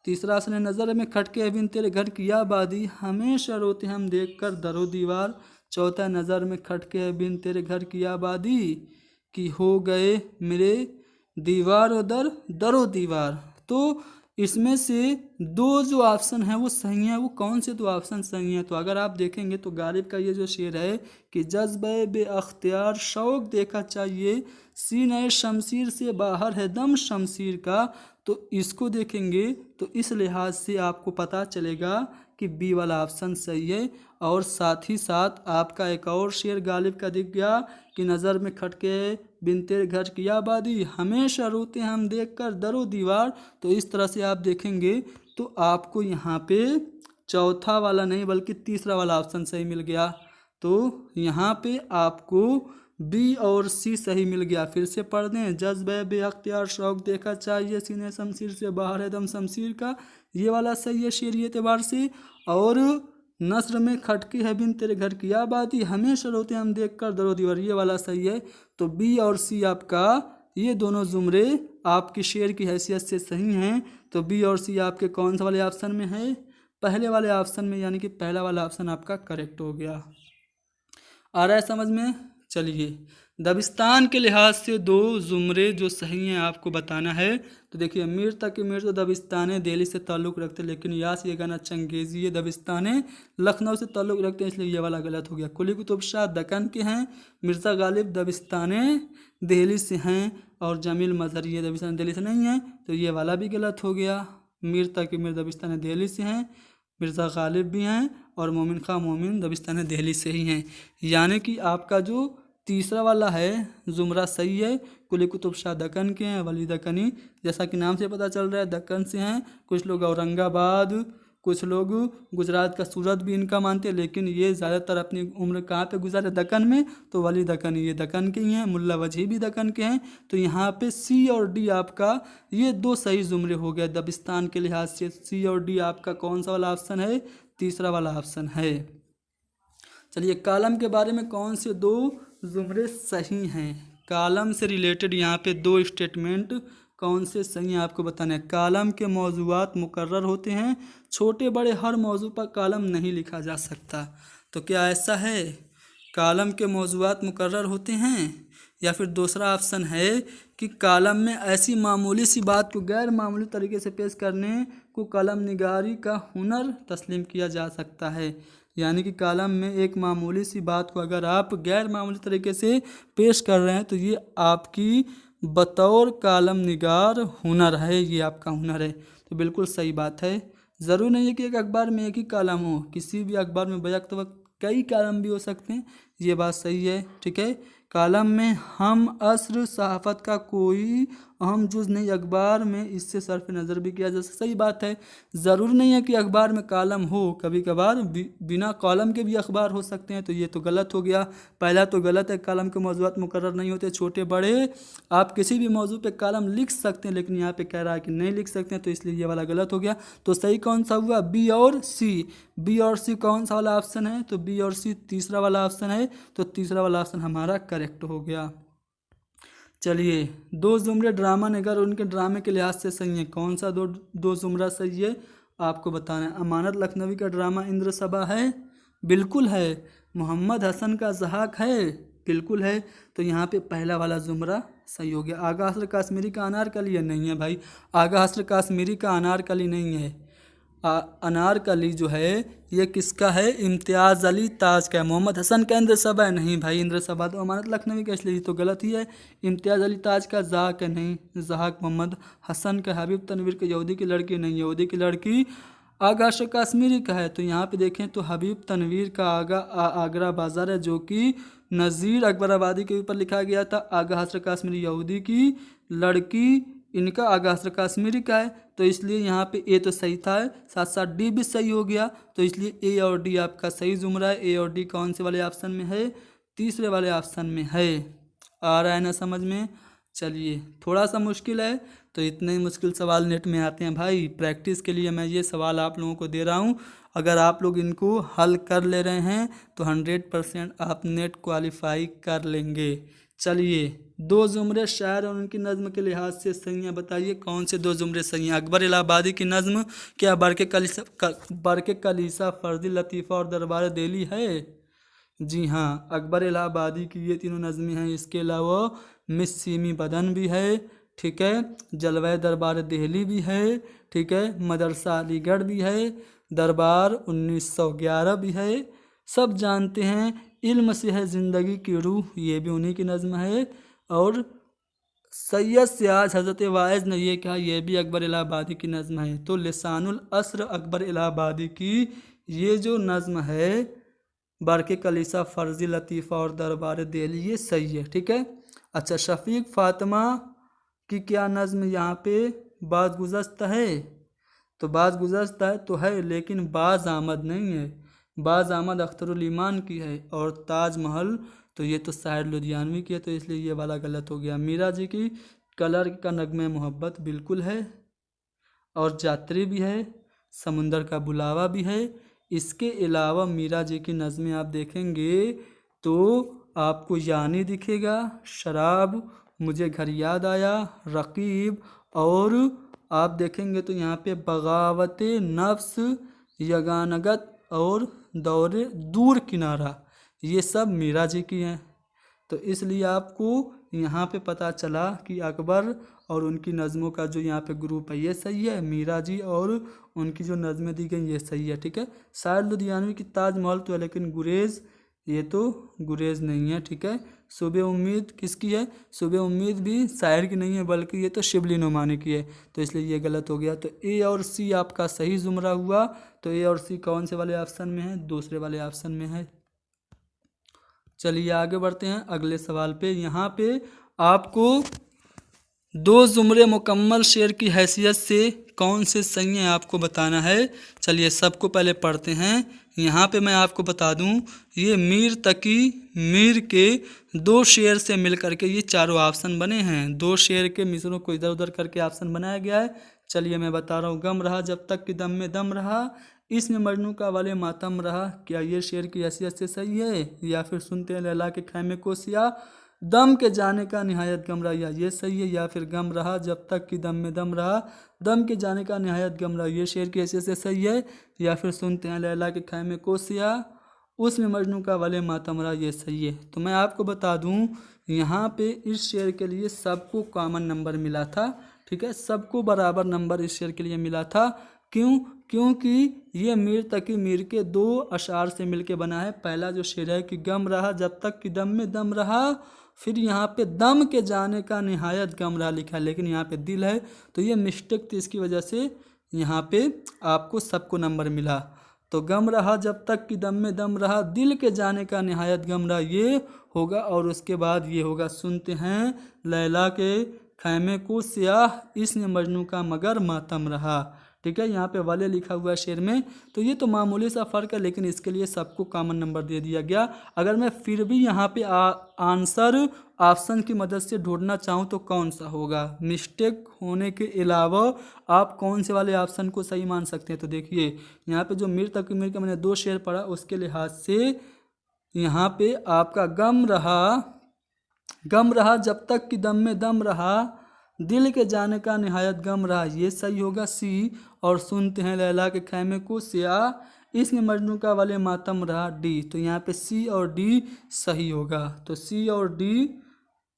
A: तीसरा ऑप्शन है नज़र में खटके बिन तेरे घर की आबादी हमेशा रोते हम देख कर दरो दीवार। चौथा नज़र में खटके बिन तेरे घर की आबादी कि हो गए मेरे दीवार दर दरो दीवार। तो इसमें से दो जो ऑप्शन है वो सही है। वो कौन से दो ऑप्शन सही हैं? तो अगर आप देखेंगे तो गालिब का ये जो शेर है कि जज्बे बेअख्तियार शौक देखा चाहिए सीने शमशीर से बाहर है दम शमशीर का, तो इसको देखेंगे तो इस लिहाज से आपको पता चलेगा कि बी वाला ऑप्शन सही है। और साथ ही साथ आपका एक और शेर गालिब का दिख गया कि नज़र में खटके बिन तेरे घर की आबादी हमेशा रोते हम देख कर दरो दीवार। तो इस तरह से आप देखेंगे तो आपको यहाँ पे चौथा वाला नहीं बल्कि तीसरा वाला ऑप्शन सही मिल गया। तो यहाँ पे आपको बी और सी सही मिल गया। फिर से पढ़ दें। जज्बे बेअख्तियार शौक देखा चाहिए सीने शमशीर से बाहर है दम शमशीर का, ये वाला सही है शेरी एतबार से। और नस्र में खटके है बिन तेरे घर की आबादी हमेशा रोते हम देख कर दरो दीवार, ये वाला सही है। तो बी और सी आपका ये दोनों जुमरे आपकी शेर की हैसियत से सही हैं। तो बी और सी आपके कौन सा वाले ऑप्शन में है? पहले वाले ऑप्शन में, यानी कि पहला वाला ऑप्शन आपका करेक्ट हो गया। आ रहा है समझ में? चलिए दबिस्तान के लिहाज से दो जुमरे जो सही हैं आपको बताना है। तो देखिए मीर तक मीर तो दबिस्तान दिल्ली से ताल्लुक़ रखते हैं, लेकिन यास ये गाना चंगेज़ी दबिस्तान लखनऊ से ताल्लुक़ रखते हैं, इसलिए ये वाला गलत हो गया। कुली कुतुब शाह दक्कन के हैं, मिर्ज़ा गालिब दबिस्तान दिल्ली से हैं और जमील मजहरी दबिस्तान दिल्ली से नहीं है, तो ये वाला भी गलत हो गया। मीर तक मीर दबिस्तान दिल्ली से हैं, मिर्ज़ा गालिब भी हैं और मोमिन खां मोमिन दबिस्तान दिल्ली से ही हैं। यानी कि आपका जो तीसरा वाला है जुमरा सही है। कुली कुतुब शाह दक्कन के हैं, वली दक्कनी, जैसा कि नाम से पता चल रहा है दक्कन से हैं। कुछ लोग औरंगाबाद, कुछ लोग गुजरात का सूरत भी इनका मानते हैं, लेकिन ये ज़्यादातर अपनी उम्र कहाँ पे गुजारे? दक्कन में। तो वली दक्कनी ये दक्कन के ही हैं, मुल्ला वजही भी दक्कन के हैं। तो यहाँ पे सी और डी आपका ये दो सही जुमरे हो गए दबिस्तान के लिहाज से। सी और डी आपका कौन सा वाला ऑप्शन है? तीसरा वाला ऑप्शन है। चलिए कालम के बारे में कौन से दो जुमरे सही हैं? कालम से रिलेटेड यहाँ पे दो स्टेटमेंट कौन से सही हैं आपको बताना है। कालम के मौजूआत मुकर्रर होते हैं, छोटे बड़े हर मौजू पर कालम नहीं लिखा जा सकता। तो क्या ऐसा है? कालम के मौजूआत मुकर्रर होते हैं। या फिर दूसरा ऑप्शन है कि कालम में ऐसी मामूली सी बात को गैर मामूली तरीके से पेश करने को कलम निगारी का हुनर तस्लीम किया जा सकता है। यानी कि कालम में एक मामूली सी बात को अगर आप गैर मामूली तरीके से पेश कर रहे हैं तो ये आपकी बतौर कालम निगार हुनर है, ये आपका हुनर है। तो बिल्कुल सही बात है। ज़रूर नहीं है कि एक अखबार में एक ही कालम हो, किसी भी अखबार में बैक वक्त कई कालम भी हो सकते हैं, ये बात सही है। ठीक है, कालम में हम असर सहाफ़त का कोई अहम जुज़ नहीं, अखबार में इससे सर्फ नज़र भी किया जा सकता। सही बात है। ज़रूर नहीं है कि अखबार में कालम हो, कभी कभार बिना कॉलम के भी अखबार हो सकते हैं। तो ये तो गलत हो गया। पहला तो गलत है, कालम के मौज़ूआत मुकर्रर नहीं होते, छोटे बड़े आप किसी भी मौजू पे कालम लिख सकते हैं, लेकिन यहाँ पे कह रहा है कि नहीं लिख सकते हैं, तो इसलिए ये वाला गलत हो गया। तो सही कौन सा हुआ? बी और सी। बी और सी कौन सा वाला ऑप्शन है? तो बी और सी तीसरा वाला ऑप्शन है। तो तीसरा वाला ऑप्शन हमारा करेक्ट हो गया। चलिए दो जुमरे ड्रामा निगर उनके ड्रामे के लिहाज से सही है। कौन सा दो जुमरा सही है आपको बताना है। अमानत लखनवी का ड्रामा इंद्र सभा है, बिल्कुल है। मोहम्मद हसन का ज़हाक है, बिल्कुल है। तो यहाँ पे पहला वाला जुमरा सही हो गया। आगा हस्र काश्मीरी का अनारकली है, नहीं है भाई, आगा हस्र काश्मीरी का अनारकली नहीं है। अनारकली जो है ये किसका है? इम्तियाज़ अली ताज का है। मोहम्मद हसन का इंद्र सभा है? नहीं भाई, इंद्र सभा तो अमानत लखनवी का, इसलिए तो गलत ही है। इम्तियाज़ अली ताज का ज़हाक है? नहीं, ज़हाक मोहम्मद हसन का। हबीब तनवीर के यहूदी की लड़की? नहीं, यहूदी की लड़की आगा अशरफ काश्मीरी का है। तो यहाँ पे देखें तो हबीब तनवीर का आगरा बाजार है, जो कि नज़ीर अकबराबादी के ऊपर लिखा गया था। आगा अशरफ काश्मीरी यहूदी की लड़की, इनका आगा अशरफ काश्मीरी का है, तो इसलिए यहाँ पे ए तो सही था, साथ साथ डी भी सही हो गया। तो इसलिए ए और डी आपका सही जुमरा है। ए और डी कौन से वाले ऑप्शन में है? तीसरे वाले ऑप्शन में है। आ रहा है ना समझ में? चलिए, थोड़ा सा मुश्किल है, तो इतने ही मुश्किल सवाल नेट में आते हैं भाई। प्रैक्टिस के लिए मैं ये सवाल आप लोगों को दे रहा हूँ। अगर आप लोग इनको हल कर ले रहे हैं तो 100% आप नेट क्वालिफाई कर लेंगे। चलिए, दो जुमरे शायर और उनकी नज़्म के लिहाज से सही हैं, बताइए कौन से दो जुमरे सही हैं? अकबर इलाहाबादी की नज़्म क्या बरके कलीसा, फर्जी लतीफ़ा और दरबार दिल्ली है? जी हाँ, अकबर इलाहाबादी की ये तीनों नज़में हैं। इसके अलावा मिस सीमी बदन भी है, ठीक है, जलवाए दरबार दिल्ली भी है, ठीक है, मदरसा अलीगढ़ भी है, दरबार 1911 भी है। सब जानते हैं इल्म से है ज़िंदगी की रूह, ये भी उन्हीं की नज़म है। और सैयद सियाज हज़रत वाइज ने ये कहा, यह भी अकबर इलाहाबादी की नज़म है। तो लिसानुल अस्र अकबर इलाहाबादी की ये जो नज़म है, बरके कलीसा, फर्जी लतीफ़ा और दरबार दिल्ली, ये सही है, ठीक है। अच्छा, शफीक फ़ातिमा की क्या नज़म यहाँ पे बाज़ गुज़श्ता है? तो बाज़ गुज़श्ता है तो है, लेकिन बाज़ आमद नहीं है। बाज़ आमद अख्तरुल ईमान की है। और ताज महल तो ये तो शायर लुधियानवी की है, तो इसलिए ये वाला गलत हो गया। मीरा जी की कलर का नगमे मोहब्बत बिल्कुल है, और जात्री भी है, समुंदर का बुलावा भी है। इसके अलावा मीरा जी की नज़में आप देखेंगे तो आपको यानी दिखेगा, शराब, मुझे घर याद आया, रकीब, और आप देखेंगे तो यहाँ पे बगावत नफ्स, यगानगत और दौरे दूर किनारा, ये सब मीरा जी की हैं। तो इसलिए आपको यहाँ पे पता चला कि अकबर और उनकी नज़मों का जो यहाँ पे ग्रुप है ये सही है, मीरा जी और उनकी जो नज़में दी गई ये सही है, ठीक है। शायर लुधियानवी की ताजमहल तो है, लेकिन गुरेज, ये तो गुरेज नहीं है, ठीक है। सुबह उम्मीद किसकी है? सुबह उम्मीद भी शायर की नहीं है, बल्कि ये तो शिबली नुमानी की है, तो इसलिए ये गलत हो गया। तो ए और सी आपका सही जुमरा हुआ। तो ए और सी कौन से वाले ऑप्शन में है? दूसरे वाले ऑप्शन में है। चलिए आगे बढ़ते हैं अगले सवाल पे। यहाँ पे आपको दो जुमरे मुकम्मल शेर की हैसियत से कौन से सही हैं आपको बताना है। चलिए सबको पहले पढ़ते हैं। यहाँ पे मैं आपको बता दूँ, ये मीर तकी मीर के दो शेर से मिल करके ये चारों ऑप्शन बने हैं। दो शेर के मिसरों को इधर उधर करके ऑप्शन बनाया गया है। चलिए मैं बता रहा हूँ। गम रहा जब तक कि दम में दम रहा, इसमें मजनू का वाले मातम रहा, क्या ये शेर की हैसियत से सही है? या फिर सुनते हैं लैला के खैमे को सिया, दम के जाने का निहायत गम रहा, या ये सही है? या फिर गम रहा जब तक कि दम में दम रहा, दम के जाने का निहायत गम रहा, ये शेर की हैसियत से सही है? या फिर सुनते हैं लैला के खैमे को सिया, उसमें मजनू का वाले मातम रहा, ये सही है? तो मैं आपको बता दूं, यहाँ पे इस शेर के लिए सबको कॉमन नंबर मिला था, ठीक है, सबको बराबर नंबर इस शेर के लिए मिला था। क्यों? क्योंकि ये मीर तकी मीर के दो अशार से मिलके बना है। पहला जो शेर है कि गम रहा जब तक कि दम में दम रहा, फिर यहाँ पे दम के जाने का निहायत गम रहा लिखा है, लेकिन यहाँ पे दिल है, तो ये मिस्टेक थी, इसकी वजह से यहाँ पे आपको सबको नंबर मिला। तो गम रहा जब तक कि दम में दम रहा, दिल के जाने का निहायत गम रहा, ये होगा। और उसके बाद ये होगा, सुनते हैं लैला के खैमे को सियाह, इसने मजनू का मगर मातम रहा, ठीक है। यहाँ पे वाले लिखा हुआ है शेर में, तो ये तो मामूली सा फ़र्क है, लेकिन इसके लिए सबको कॉमन नंबर दे दिया गया। अगर मैं फिर भी यहाँ पे आंसर ऑप्शन की मदद से ढूंढना चाहूँ तो कौन सा होगा? मिस्टेक होने के अलावा आप कौन से वाले ऑप्शन को सही मान सकते हैं? तो देखिए, यहाँ पे जो मीर तकी मीर का मैंने दो शेर पढ़ा, उसके लिहाज से यहाँ पे आपका गम रहा जब तक कि दम में दम रहा, दिल के जाने का निहायत गम रहा, ये सही होगा सी। और सुनते हैं लैला के खैमे को सिया, इसमें मजनू का वाले मातम रहा, डी। तो यहाँ पे सी और डी सही होगा। तो सी और डी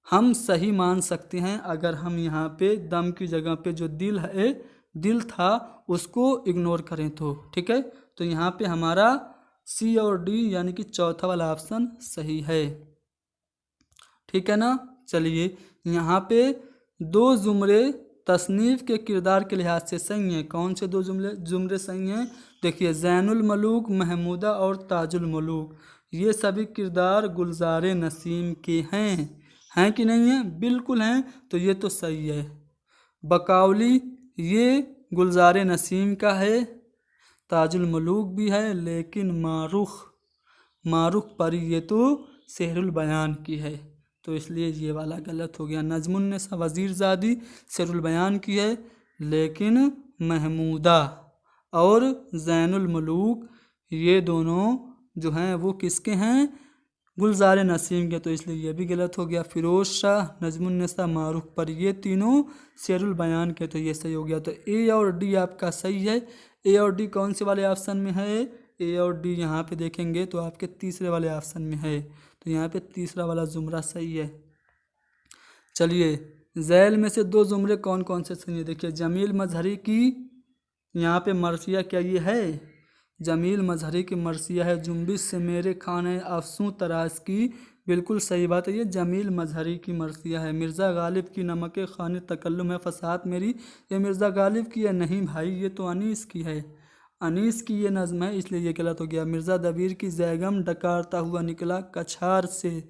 A: हम सही मान सकते हैं, अगर हम यहाँ पे दम की जगह पे जो दिल है, दिल था उसको इग्नोर करें तो, ठीक है। तो यहाँ पे हमारा सी और डी यानी कि चौथा वाला ऑप्शन सही है, ठीक है ना। चलिए यहाँ पे दो जुमरे तसनीफ के किरदार के लिहाज से सही हैं। कौन से दो जुमरे सही हैं? देखिए, ज़ैनुल मलूक, महमूदा और ताजुल मलूक, ये सभी किरदार गुलजार नसीम के हैं कि नहीं हैं? बिल्कुल हैं, तो ये तो सही है। बकावली ये गुलजार नसीम का है, ताजुल मलूक भी है, लेकिन मारुख परी ये तो सेहरुल बयान की है, तो इसलिए ये वाला गलत हो गया। नजमुन्नेसा वज़ीरज़ादी सेहरुल बयान की है, लेकिन महमूदा और ज़ैनुल मलूक ये दोनों जो हैं वो किसके हैं? गुलजार नसीम के, तो इसलिए ये भी गलत हो गया। फिरोज शाह, नजमुन्नेसा, मारूफ पर ये तीनों शेरुल बयान के, तो ये सही हो गया। तो ए और डी आपका सही है। ए और डी कौन से वाले ऑप्शन में है? ए और डी यहाँ पे देखेंगे तो आपके तीसरे वाले ऑप्शन में है, तो यहाँ पे तीसरा वाला जुमरा सही है। चलिए, झैल में से दो जुमरे कौन कौन से सही है? देखिए, जमील मजहरी की यहाँ पे मरसिया क्या ये है? जमील मजहरी की मरसिया है, जुम्बिश से मेरे खाने अफसू तराश की, बिल्कुल सही बात है, ये जमील मजहरी की मरसिया है। मिर्ज़ा गालिब की नमक खाने तकल्लुम है फसाद मेरी, ये मिर्ज़ा गालिब की है? नहीं भाई, ये तो अनीस की है, अनीस की ये नज़्म है, इसलिए ये गलत हो गया। मिर्ज़ा दबीर की जैगम डकारता हुआ निकला कछार से,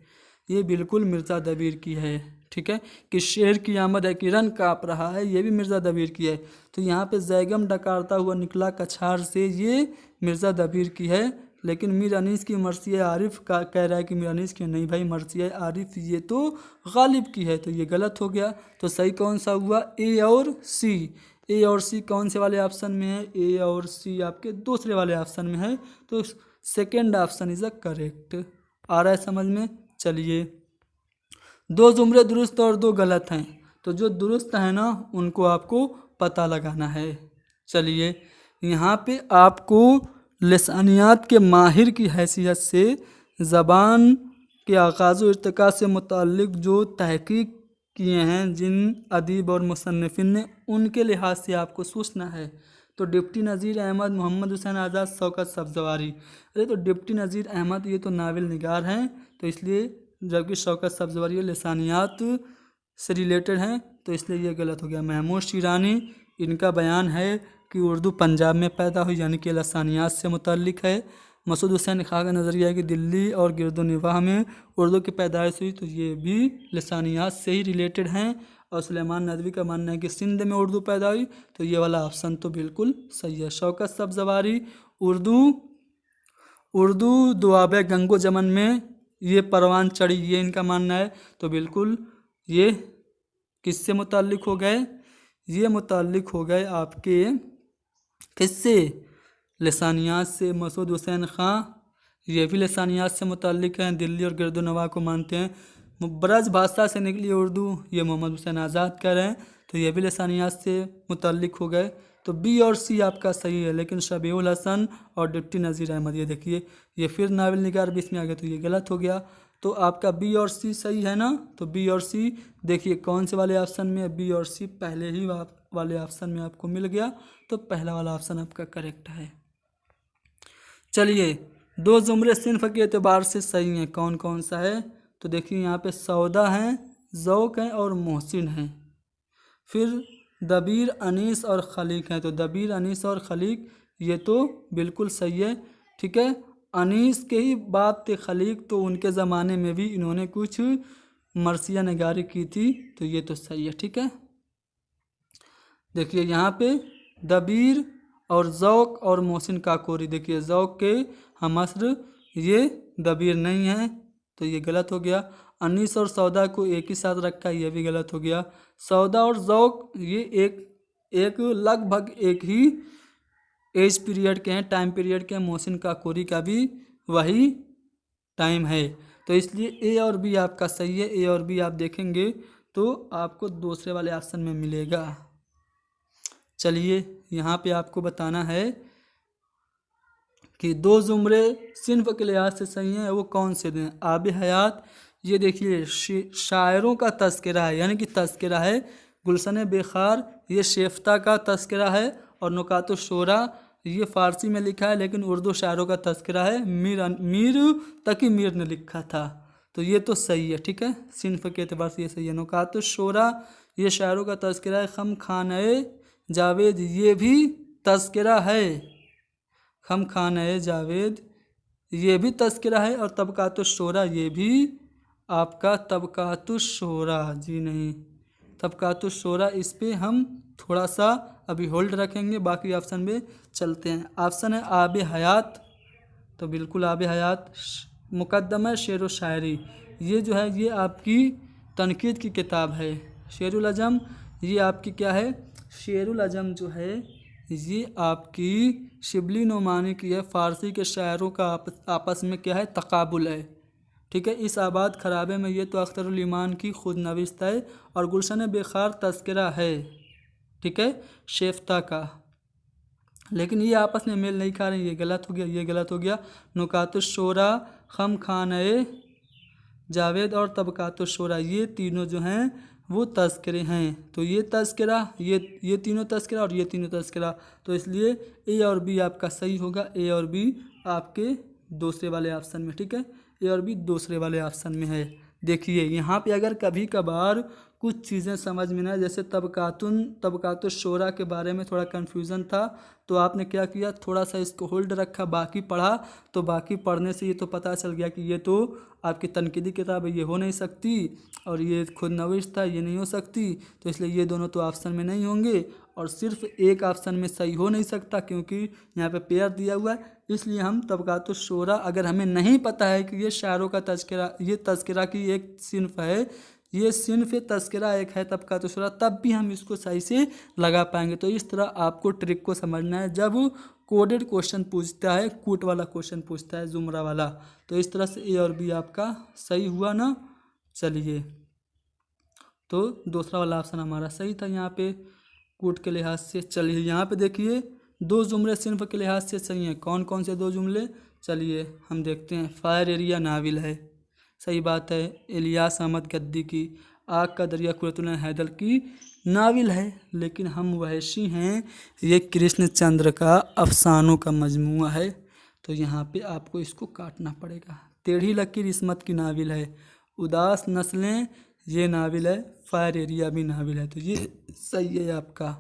A: ये बिल्कुल मिर्ज़ा दबीर की है, ठीक है। कि शेर की आमद है कि रन काँप रहा है, ये भी मिर्ज़ा दबीर की है। तो यहाँ पे जैगम डकारता हुआ निकला कछार से, ये मिर्ज़ा दबीर की है, लेकिन मीर अनीस की मरसिया आरिफ का कह रहा है कि मीर अनीस की नहीं भाई, मरसिया आरिफ ये तो गालिब की है, तो ये गलत हो गया। तो सही कौन सा हुआ? ए और सी। ए और सी कौन से वाले ऑप्शन में है? ए और सी आपके दूसरे वाले ऑप्शन में है, तो second option is a correct. आ रहा है समझ में? चलिए, दो जुमरे दुरुस्त और दो गलत हैं, तो जो दुरुस्त है ना उनको आपको पता लगाना है। चलिए, यहाँ पे आपको लिसानियात के माहिर की हैसियत से ज़बान के आगाज़ व इर्तिका से मुताल्लिक़ जो तहक़ीक़ किए हैं जिन अदीब और मुसन्निफ़िन ने, उनके लिहाज से आपको सोचना है। तो डिप्टी नज़ीर अहमद, मोहम्मद हुसैन आज़ाद, शौकत सब्ज़वारी, अरे तो डिप्टी नज़ीर अहमद ये तो नावल निगार हैं, तो इसलिए, जबकि शौकत सब्ज़वारी लिसानियात से रिलेटेड हैं, तो इसलिए ये गलत हो गया। महमूद शिरानी, इनका बयान है कि उर्दू पंजाब में पैदा हुई, यानी कि लसानियात से मुतल्लिक़ है। मसूद हुसैन खां का नज़रिया है कि दिल्ली और गिरदोनिवाह में उर्दू की पैदाइश हुई, तो ये भी लसानियात से ही रिलेटेड हैं। और सुलेमान नदवी का मानना है कि सिंध में उर्दू पैदा हुई, तो ये वाला ऑप्शन तो बिल्कुल सही है। शौकत सब्ज़वारी, उर्दू दुआबे गंगो जमन में ये परवान चढ़ी, ये इनका मानना है, तो बिल्कुल ये किससे मुताल्लिक़ हो गए? ये मुताल्लिक़ हो गए आपके किससे? लसानियात से। मसूद हुसैन ख़ां ये भी लसानियात से मुताल्लिक़ हैं, दिल्ली और गिरदोनवाह को मानते हैं। ब्रज भाषा से निकली उर्दू, ये मोहम्मद हुसैन आज़ाद कह रहे हैं, तो ये भी लसानियात से मुताल्लिक़ हो गए। तो बी और सी आपका सही है, लेकिन शबीउल हसन और डिप्टी नज़ीर अहमद, ये देखिए ये फिर नावल निगार बीच में आ गया, तो ये गलत हो गया। तो आपका बी और सी सही है ना? तो बी और सी देखिए कौन से वाले ऑप्शन में है? बी और सी पहले ही वाले ऑप्शन में आपको मिल गया, तो पहला वाला ऑप्शन आपका करेक्ट है। चलिए, दो जुमरे सिन्फ के एतबार से सही हैं, कौन कौन सा है? तो देखिए यहाँ पे सौदा हैं, ज़ौक़ हैं और मोहसिन हैं। फिर दबीर, अनीस और खलीक हैं, तो दबीर, अनीस और खलीक ये तो बिल्कुल सही है, ठीक है। अनीस के ही बाप थे खलीक, तो उनके ज़माने में भी इन्होंने कुछ मरसिया नगारी की थी, तो ये तो सही है, ठीक है। देखिए यहाँ पे दबीर और ज़ौक़ और मोहसिन काकोरी, देखिए ज़ौक़ के हमअस्र, ये दबीर नहीं है, तो ये गलत हो गया। अनीस और सौदा को एक ही साथ रखा, ये भी गलत हो गया। सौदा और ज़ौक़ ये एक लगभग एक ही एज पीरियड के हैं, टाइम पीरियड के हैं। मोहसिन काकोरी का भी वही टाइम है, तो इसलिए ए और बी आपका सही है। ए और बी आप देखेंगे तो आपको दूसरे वाले ऑप्शन में मिलेगा। चलिए, यहाँ पे आपको बताना है कि दो जुमरे सिन्फ के लिहाज से सही हैं, वो कौन से हैं? आब हयात, ये देखिए शायरों का तस्करा है, यानी कि तस्करा है गुलशन बेखार ये शेफ्ता का तस्करा है, और नुकातुश्शोरा ये फ़ारसी में लिखा है लेकिन उर्दू शायरों का तस्करा है, मीर तकी मीर ने लिखा था। तो ये तो सही है, ठीक है, सिन्फ के एतबार से ये सही है। नुकातुश्शोरा ये शायरों का तस्करा है। खमखाने जावेद ये भी तस्करा है, खमखाने जावेद ये भी तस्करा है। और तबकातुश्शोरा ये भी आपका तबकातुश्शोरा, जी नहीं, तबकातुश्शोरा, इस पे हम थोड़ा सा अभी होल्ड रखेंगे, बाकी ऑप्शन में चलते हैं। ऑप्शन है आब हयात, तो बिल्कुल आब हयात। मुकद्दमा शेर व शायरी ये जो है ये आपकी तनकीद की किताब है। शेरुल अजम ये आपकी क्या है, शेरुल अजम जो है ये आपकी शिबली नोमानी की है। फ़ारसी के शायरों का आपस में क्या है, तकाबुल है, ठीक है। इस आबाद खराबे में ये तो अख्तरुल ईमान की खुद नविस्त है, और गुलशन बेखार तस्करा है, ठीक है, शेफ्ता का। लेकिन ये आपस में मेल नहीं खा रहे, ये गलत हो गया, ये गलत हो गया। नुकातुश्शोरा, खमखाने जावेद और तबकातुश्शोरा ये तीनों जो हैं वो तस्करे हैं। तो ये तस्करा, ये तीनों तस्करा और ये तीनों तस्करा, तो इसलिए ए और बी आपका सही होगा। ए और बी आपके दूसरे वाले ऑप्शन में, ठीक है, ए और बी दूसरे वाले ऑप्शन में है। देखिए यहाँ पे अगर कभी कभार कुछ चीज़ें समझ में ना आए, जैसे तबकातुश्शोरा के बारे में थोड़ा कन्फ्यूज़न था, तो आपने क्या किया, थोड़ा सा इसको होल्ड रखा, बाकी पढ़ा, तो बाकी पढ़ने से ये तो पता चल गया कि ये तो आपकी तनकीदी किताब है, ये हो नहीं सकती, और ये खुद नविश्त था, ये नहीं हो सकती। तो इसलिए ये दोनों तो ऑप्शन में नहीं होंगे, और सिर्फ एक ऑप्शन में सही हो नहीं सकता क्योंकि यहाँ पे पेयर दिया हुआ है। इसलिए हम तबकातुश्शोरा, अगर हमें नहीं पता है कि ये शायरों का तस्करा, ये तस्करा की एक सिन्फ है, ये सिन्फ तस्करा एक है तबकातुश्शोरा, तब भी हम इसको सही से लगा पाएंगे। तो इस तरह आपको ट्रिक को समझना है। जब कोडेड क्वेश्चन पूछता है, कूट वाला क्वेश्चन पूछता है, जुमरा वाला, तो इस तरह से ए और बी आपका सही हुआ ना। चलिए, तो दूसरा वाला ऑप्शन हमारा सही था यहाँ पे कूट के लिहाज से। चलिए यहाँ पे देखिए दो जुमले सिन्फ के लिहाज से सही हैं। कौन कौन से दो जुमले, चलिए हम देखते हैं। फायर एरिया नाविल है, सही बात है, इलियास अहमद गद्दी की। आग का दरिया कुरतुल हैदर की नाविल है, लेकिन हम वहशी हैं ये कृष्णचंद्र का अफसानों का मजमूआ है। तो यहाँ पे आपको इसको काटना पड़ेगा। टेढ़ी लकीर इस्मत की नाविल है। उदास नस्लें ये नाविल है। फायर एरिया भी नाविल है, तो ये सही है आपका।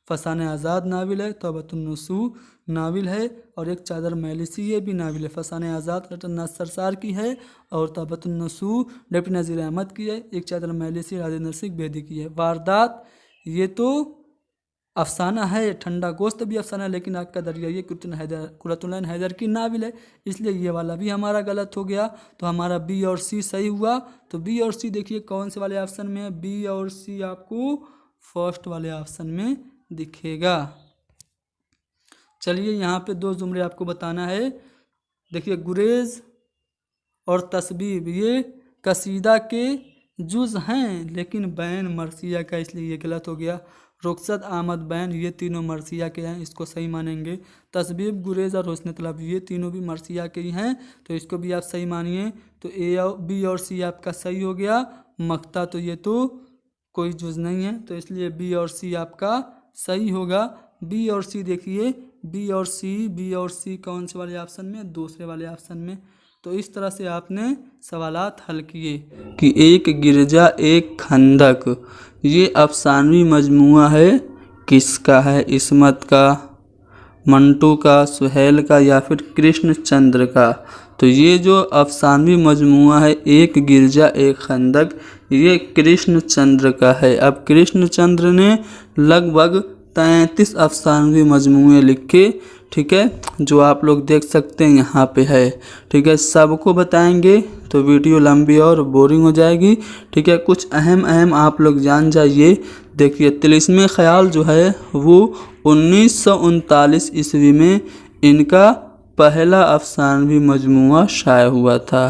A: फसाने आज़ाद नाविल है। तौबतुन्नसू नाविल है, और एक चादर मैलिसी ये भी नाविल है। फसाने आज़ाद डॉक्टर नासिर सरसार की है, और तौबतुन्नसू डिप्टी नज़ीर अहमद की है। एक चादर मैलिसी राजेंद्र सिंह बेदी की है। वारदात ये तो अफसाना है, ठंडा गोश्त भी अफसाना है, लेकिन आग का दरिया ये कुरतुल हैदर की नाविल है, इसलिए ये वाला भी हमारा गलत हो गया। तो हमारा बी और सी सही हुआ। तो बी और सी देखिए कौन से वाले ऑप्शन में है, बी और सी आपको फर्स्ट वाले ऑप्शन में दिखेगा। चलिए यहाँ पे दो जुमले आपको बताना है। देखिए गुरेज और तस्बीब ये कसीदा के जुज़ हैं, लेकिन बैन मरसिया का, इसलिए ये गलत हो गया। रुखसत आमद बैन ये तीनों मरसिया के हैं, इसको सही मानेंगे। तस्बीब गुरेज और हुस्न तलब ये तीनों भी मरसिया के ही हैं, तो इसको भी आप सही मानिए। तो ए और बी और सी आपका सही हो गया। मक्ता तो ये तो कोई जुज़ नहीं है, तो इसलिए बी और सी आपका सही होगा। बी और सी देखिए, बी और सी कौन से वाले ऑप्शन में, दूसरे वाले ऑप्शन में। तो इस तरह से आपने सवालात हल किए कि एक गिरजा एक खंदक ये अफसानवी मजमूआ है, किसका है, इस्मत का, मंटू का, सुहेल का, या फिर कृष्णचंद्र का। तो ये जो अफसानवी मजमूआ है एक गिरजा एक खंदक, ये कृष्णचंद्र का है। अब कृष्णचंद्र ने लगभग 33 अफसानवी मजमूए लिखे, ठीक है, जो आप लोग देख सकते हैं यहाँ पे है, ठीक है। सबको बताएंगे तो वीडियो लंबी और बोरिंग हो जाएगी, ठीक है। कुछ अहम आप लोग जान जाइए। देखिए तिलिस्मे ख्याल जो है वो 1939 ईस्वी में इनका पहला अफसानवी मजमूआ शाया हुआ था।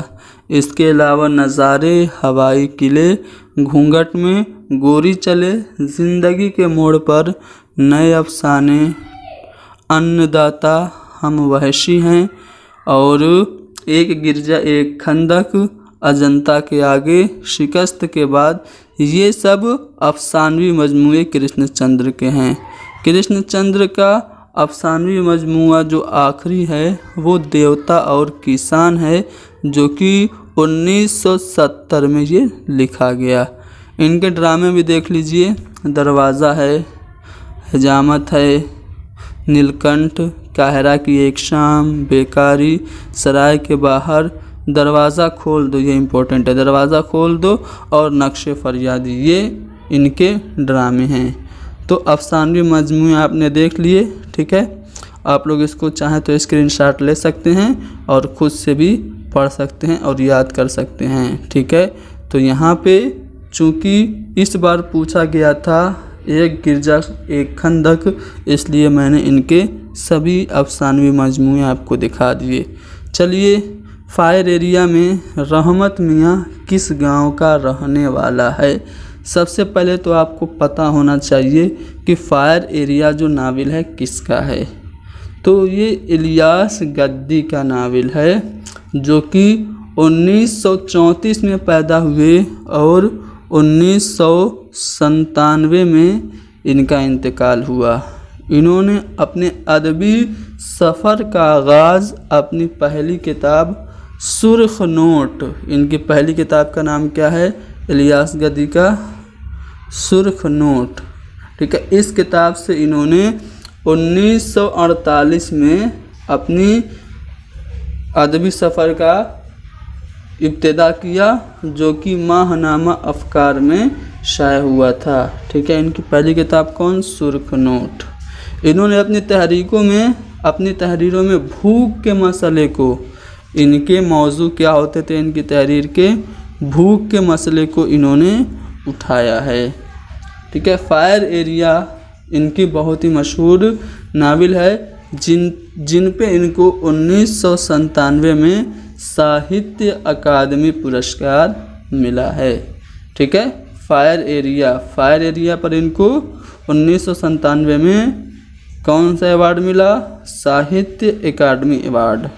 A: इसके अलावा नज़ारे, हवाई किले, घूंघट में गोरी चले, ज़िंदगी के मोड़ पर, नए अफसाने, अन्नदाता, हम वहशी हैं, और एक गिरजा एक खंदक, अजंता के आगे, शिकस्त के बाद, ये सब अफसानवी मजमूए कृष्णचंद्र के हैं। कृष्णचंद्र का अफसानवी मजमूआ जो आखिरी है वो देवता और किसान है, जो कि 1970 में ये लिखा गया। इनके ड्रामे भी देख लीजिए, दरवाज़ा है, हिजामत है, नीलकंठ, काहिरा की एक शाम, बेकारी, सराय के बाहर, दरवाज़ा खोल दो, ये इम्पोर्टेंट है, दरवाज़ा खोल दो, और नक्शे फरियादी, ये इनके ड्रामे हैं। तो अफसानवी मजमूए आपने देख लिए, ठीक है। आप लोग इसको चाहें तो स्क्रीनशॉट ले सकते हैं और ख़ुद से भी पढ़ सकते हैं और याद कर सकते हैं, ठीक है। तो यहाँ पे चूँकि इस बार पूछा गया था एक गिरजा एक खंदक, इसलिए मैंने इनके सभी अफसानवी मजमूए आपको दिखा दिए। चलिए, फायर एरिया में रहमत मियाँ किस गांव का रहने वाला है? सबसे पहले तो आपको पता होना चाहिए कि फायर एरिया जो नावल है किसका है। तो ये इलियास गद्दी का नावल है, जो कि 1934 में पैदा हुए और 1997 में इनका इंतकाल हुआ। इन्होंने अपने अदबी सफ़र का आगाज़ अपनी पहली किताब सुर्ख नोट, इनकी पहली किताब का नाम क्या है? इलियास गद्दी का सुर्ख नोट, ठीक है। इस किताब से इन्होंने 1948 में अपनी अदबी सफ़र का इब्तिदा किया, जो कि माहनामा अफ़कार में शाया हुआ था, ठीक है। इनकी पहली किताब कौन? सुर्ख नोट। इन्होंने अपनी तहरीरों में भूख के मसले को, इनके मौजू क्या होते थे इनकी तहरीर के? भूख के मसले को इन्होंने उठाया है, ठीक है। फायर एरिया इनकी बहुत ही मशहूर नावल है, जिन पे इनको 1997 में साहित्य अकादमी पुरस्कार मिला है, ठीक है। फायर एरिया पर इनको 1997 में कौन सा अवार्ड मिला? साहित्य अकादमी अवार्ड।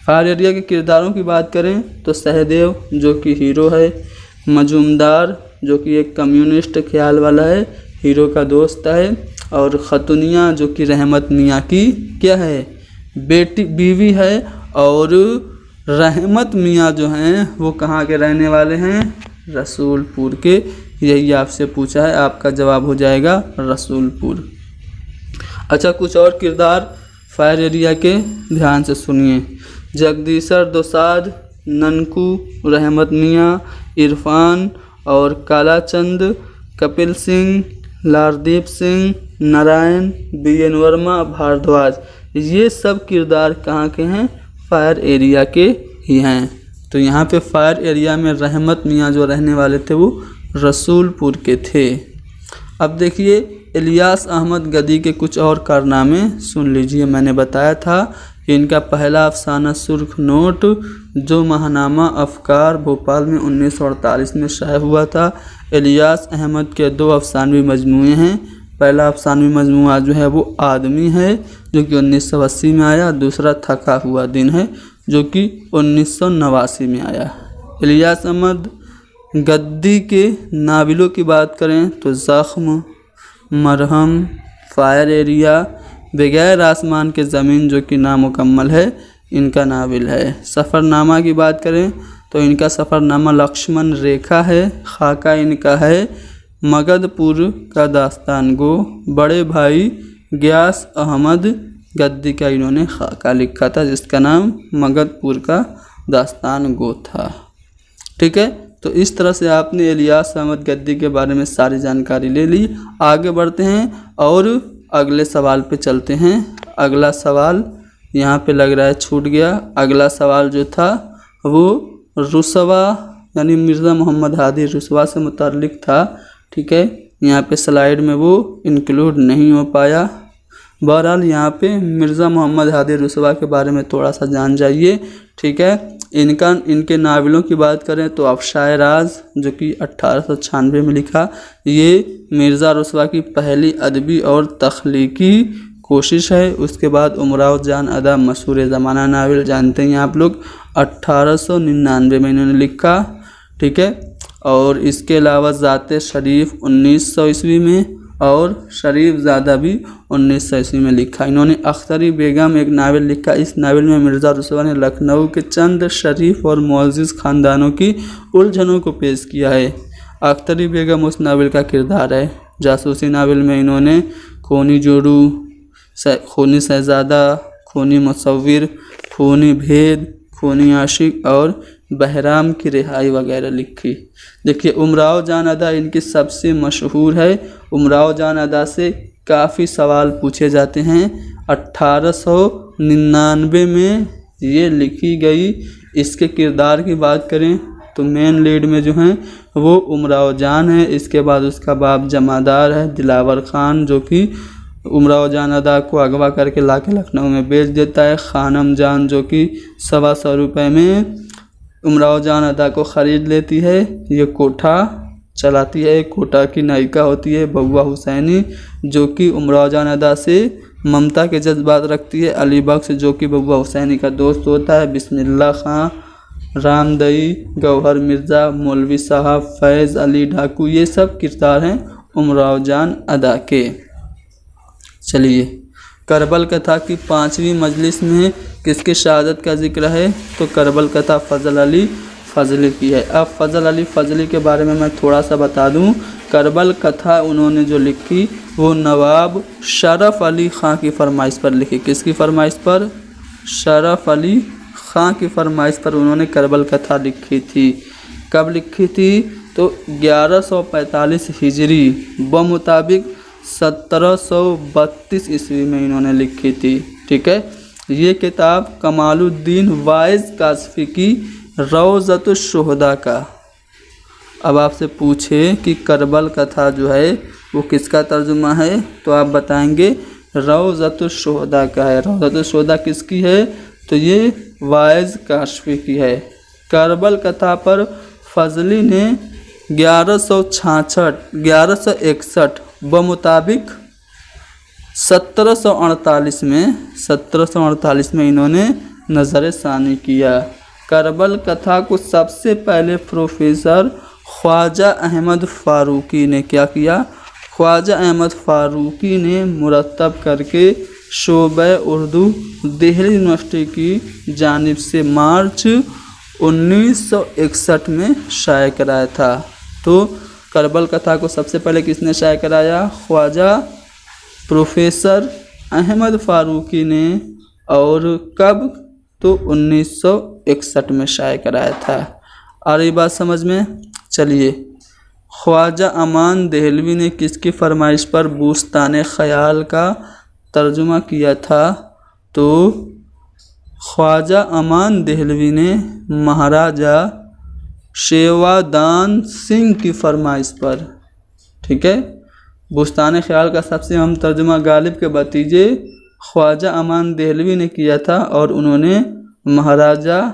A: फायर एरिया के किरदारों की बात करें तो सहदेव जो कि हीरो है, मजूमदार जो कि एक कम्युनिस्ट ख्याल वाला है, हीरो का दोस्त है, और खतुनिया जो कि रहमत मियाँ की क्या है? बीवी है। और रहमत मियाँ जो हैं वो कहाँ के रहने वाले हैं? रसूलपुर के। यही आपसे पूछा है, आपका जवाब हो जाएगा रसूलपुर। अच्छा, कुछ और किरदार फायर एरिया के ध्यान से सुनिए। जगदीशर दोसाद, ननकू, रहमत मियाँ, इरफान और कालाचंद, कपिल सिंह, लारदीप सिंह, नारायण, BN वर्मा, भारद्वाज, ये सब किरदार कहाँ के हैं? फायर एरिया के ही हैं। तो यहाँ पे फायर एरिया में रहमत मियाँ जो रहने वाले थे वो रसूलपुर के थे। अब देखिए, इलियास अहमद गद्दी के कुछ और कारनामे सुन लीजिए। मैंने बताया था कि इनका पहला अफसाना सुर्ख नोट, जो माहनामा अफ़कार भोपाल में 1948 में शाया हुआ था। इलियास अहमद के 2 अफसानवी मजमूए हैं। पहला अफसानवी मजमूआ जो है वो आदमी है, जो कि 1980 में आया। दूसरा थका हुआ दिन है, जो कि 1989 में आया। इलियास अहमद गद्दी के नावलों की बात करें तो ज़ख्म, मरहम, फायर एरिया, बगैर आसमान के ज़मीन जो कि नामुकम्मल है, इनका नावल है। सफ़रनामा की बात करें तो इनका सफ़रनामा लक्ष्मण रेखा है। खाका इनका है मगधपुर का दास्तान गो। बड़े भाई गयास अहमद गद्दी का इन्होंने खाका लिखा था, जिसका नाम मगधपुर का दास्तान गो था, ठीक है। तो इस तरह से आपने इलियास अहमद गद्दी के बारे में सारी जानकारी ले ली। आगे बढ़ते हैं और अगले सवाल पे चलते हैं। अगला सवाल यहाँ पे लग रहा है छूट गया। अगला सवाल जो था वो रुसवा यानी मिर्ज़ा मोहम्मद हादी रुसवा से मुताल्लिक़ था, ठीक है। यहाँ पे स्लाइड में वो इंक्लूड नहीं हो पाया। बहरहाल यहाँ पे मिर्ज़ा मोहम्मद हादी रुसवा के बारे में थोड़ा सा जान जाइए, ठीक है। इनके नावलों की बात करें तो अफ़शाए राज जो कि 1896 में लिखा, ये मिर्ज़ा रुसवा की पहली अदबी और तख्लीकी कोशिश है। उसके बाद उमराव जान अदा मशहूर ज़माना नावल जानते हैं आप लोग, 1899 में इन्होंने लिखा, ठीक है। और इसके अलावा ज़ाते शरीफ 1900 ईस्वी में और शरीफ ज़ादा भी 1900 ईस्वी में लिखा। इन्होंने अख्तरी बेगम एक नावल लिखा। इस नावल में मिर्ज़ा रुसवा ने लखनऊ के चंद शरीफ और मुअज़्ज़िज़ ख़ानदानों की उलझनों को पेश किया है। अख्तरी बेगम उस नावल का किरदार है। जासूसी नावल में इन्होंने खूनी जोड़ू, खूनी शहज़ादा, खूनी मुसव्विर, खूनी भेद, खूनी आशिक और बहराम की रिहाई वगैरह लिखी। देखिए उमराव जान अदा इनकी सबसे मशहूर है। उमराव जान अदा से काफ़ी सवाल पूछे जाते हैं। 1899 में ये लिखी गई। इसके किरदार की बात करें तो मेन लीड में जो हैं वो उमराव जान है। इसके बाद उसका बाप जमादार है दिलावर ख़ान, जो कि उमराव जान अदा को अगवा करके लाके लखनऊ में बेच देता है। खानम जान जो कि 125 रुपये में उमराव जान अदा को ख़रीद लेती है। ये कोठा चलाती है। कोठा की नायिका होती है बउआ हुसैनी, जो कि उमराव जान अदा से ममता के जज्बात रखती है। अली बख्श जो कि बउआ हुसैनी का दोस्त होता है। बिस्मिल्लाह खां, रामदई, गौहर मिर्ज़ा, मौलवी साहब, फैज़ अली ढाकू, ये सब किरदार हैं उमराव जान अदा के। चलिए करबल कथा की 5वीं मजलिस में किसकी शहादत का जिक्र है? तो करबल कथा फ़ज़ल अली फ़ज़ली की है। अब फ़ज़ल अली फ़ज़ली के बारे में मैं थोड़ा सा बता दूं। करबल कथा उन्होंने जो लिखी वो नवाब शरफ़ अली ख़ां की फ़रमाइश पर लिखी। किसकी फ़रमाइश पर? शरफ़ अली ख़ां की फ़रमाइश पर उन्होंने करबल कथा लिखी थी। कब लिखी थी? तो 1145 हिजरी बमुताबिक 1732 ईस्वी में इन्होंने लिखी थी। ठीक है। ये किताब कमालुद्दीन वाइज़ काशफ़ी की रौज़तुश शुहदा का। अब आपसे पूछे कि करबल कथा जो है वो किसका तर्जुमा है, तो आप बताएंगे रौज़तुश शुहदा का है। रौज़तुश शुहदा किसकी है? तो ये वाइज़ काशफ़ी की है। करबल कथा पर फ़ज़ली ने 1161 बमुताबिक 1748 में इन्होंने नज़र सानी किया। करबल कथा को सबसे पहले प्रोफेसर ख्वाजा अहमद फ़ारूकी ने क्या किया? ख्वाजा अहमद फ़ारूकी ने मुरतब करके शोबे उर्दू दिल्ली यूनिवर्सिटी की जानिब से मार्च 1961 में शाये कराया था। तो करबल कथा को सबसे पहले किसने शाये कराया? ख्वाजा प्रोफेसर अहमद फ़ारूकी ने। और कब? तो 1961 में शाये कराया था। आ रही बात समझ में? चलिए ख्वाजा अमान देहलवी ने किसकी फरमाइश पर बुस्तान ख़याल का तर्जुमा किया था? तो ख्वाजा अमान देहलवी ने महाराजा शेवादान सिंह की फरमाइश पर। ठीक है। बुस्तान ख़याल का सबसे अहम तर्जुमा गालिब के भतीजे ख्वाजा अमान देहलवी ने किया था और उन्होंने महाराजा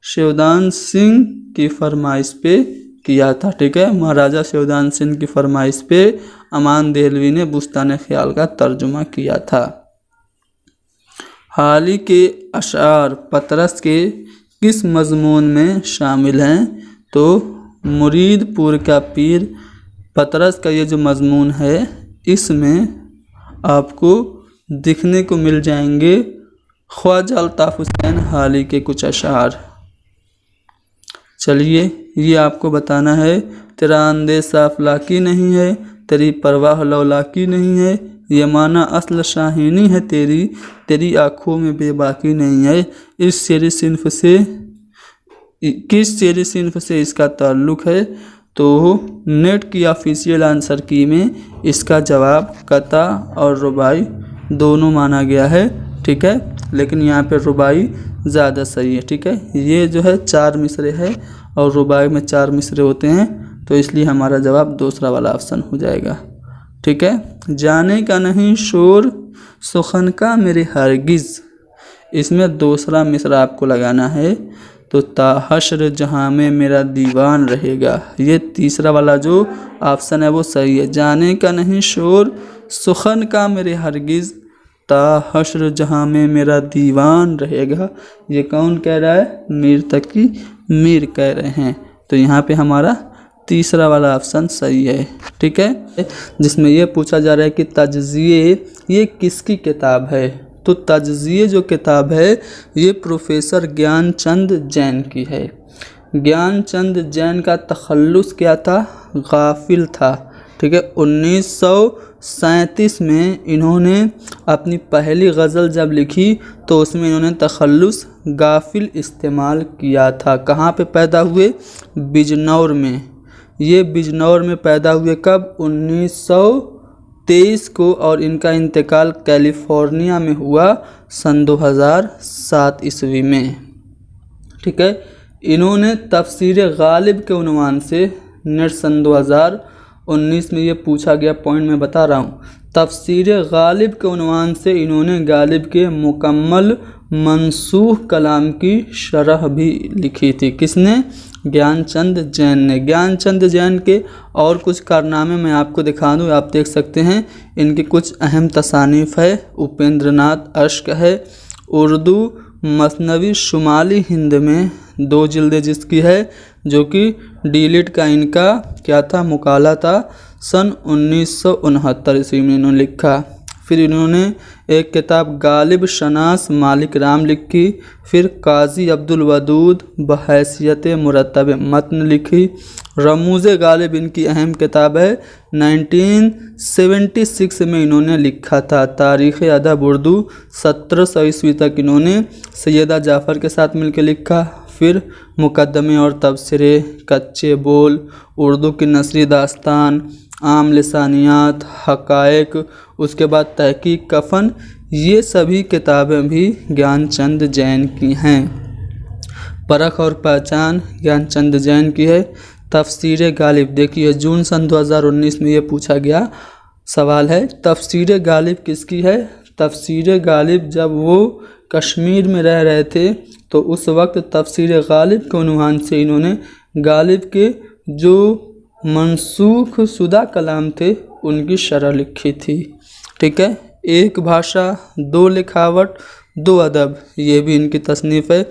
A: शेवदान सिंह की फरमाइश पे किया था। ठीक है। महाराजा शेवदान सिंह की फरमाइश पे अमान देहलवी ने बुस्तान ख़याल का तर्जुमा किया था। हाली के अशार पतरस के किस मज़मून में शामिल हैं? तो मुरीदपुर का पीर पतरस का ये जो मज़मून है इसमें आपको दिखने को मिल जाएंगे ख्वाजा अल्ताफ़ हुसैन हाली के कुछ अशार। चलिए ये आपको बताना है। तेरा अंदेश अफलाकी नहीं है, तेरी परवाह लौलाकी नहीं है, ये माना असल शाहीनी है तेरी, तेरी आँखों में बेबाकी नहीं है। इस शेरी सिन्फ से किस शेरी सिन्फ से इसका ताल्लुक़ है? तो नेट की ऑफिशियल आंसर की में इसका जवाब कता और रुबाई दोनों माना गया है। ठीक है। लेकिन यहाँ पे रुबाई ज़्यादा सही है। ठीक है। ये जो है 4 मिसरे है और रुबाई में 4 मिसरे होते हैं, तो इसलिए हमारा जवाब दूसरा वाला ऑप्शन हो जाएगा। ठीक है। जाने का नहीं शोर सुखन का मेरे हरगिज़, इसमें दूसरा मिसरा आपको लगाना है। तो ताहश्र जहाँ में मेरा दीवान रहेगा, ये तीसरा वाला जो ऑप्शन है वो सही है। जाने का नहीं शोर सुखन का मेरे हरगिज़, ताहश्र जहाँ में मेरा दीवान रहेगा, ये कौन कह रहा है? मीर तकी मीर कह रहे हैं। तो यहाँ पे हमारा तीसरा वाला ऑप्शन सही है। ठीक है, जिसमें ये पूछा जा रहा है कि तज्ज़िये ये किसकी किताब है। तो तज्ज़िये जो किताब है ये प्रोफेसर ज्ञानचंद जैन की है। ज्ञानचंद जैन का तखल्लुस क्या था, गाफिल था। ठीक है, 1937 में इन्होंने अपनी पहली गज़ल जब लिखी तो उसमें इन्होंने तखल्लुस गाफिल इस्तेमाल किया था। कहाँ पे पैदा हुए, बिजनौर में। ये बिजनौर में पैदा हुए कब, 1923 को, और इनका इंतकाल कैलिफोर्निया में हुआ सन 2007 ईस्वी में। ठीक है, इन्होंने तफसीर गालिब के उन्वान से नेट सन 2019 में ये पूछा गया पॉइंट मैं बता रहा हूँ। तफसीर गालिब के उन्वान से इन्होंने गालिब के मुकम्मल मनसूख कलाम की शरह भी लिखी थी। किसने, ज्ञानचंद जैन ने। ज्ञानचंद जैन के और कुछ कारनामे मैं आपको दिखा दूँ, आप देख सकते हैं। इनकी कुछ अहम तसानीफ़ है, उपेंद्रनाथ अश्क है, उर्दू मसनवी शुमाली हिंद में 2 जिल्दें जिसकी है, जो कि डीलिट का इनका क्या था, मुकाला था। सन 1969 ईस्वी में इन्होंने लिखा। फिर इन्होंने एक किताब गालिब शनास मालिक राम लिखी। फिर काजी अब्दुल वदूद बहैसियत मुरतब मतन लिखी। रमूज़ गालिब इनकी अहम किताब है, 1976 में इन्होंने लिखा था। तारीख़ अदब उर्दू 1700 ईस्वी तक इन्होंने सैयदा जाफ़र के साथ मिलकर लिखा। फिर मुकदमे और तबसरे, कच्चे बोल, उर्दू की नसरी दास्तान, आम लिसानियात, हक़ाइक़, उसके बाद तहक़ीक़ कफ़न, ये सभी किताबें भी ज्ञानचंद जैन की हैं। परख और पहचान ज्ञानचंद जैन की है। तफसीर गालिब देखिए, जून सन 2019 में ये पूछा गया सवाल है, तफसीर गालिब किसकी है। तफसीर गालिब जब वो कश्मीर में रह रहे थे तो उस वक्त तफसीर गालिब के उन्वान से इन्होंने गालिब के जो मनसूख शुदा कलाम थे उनकी शरह लिखी थी। ठीक है, एक भाषा, 2 लिखावट, 2 अदब, ये भी इनकी तसनीफ़ है।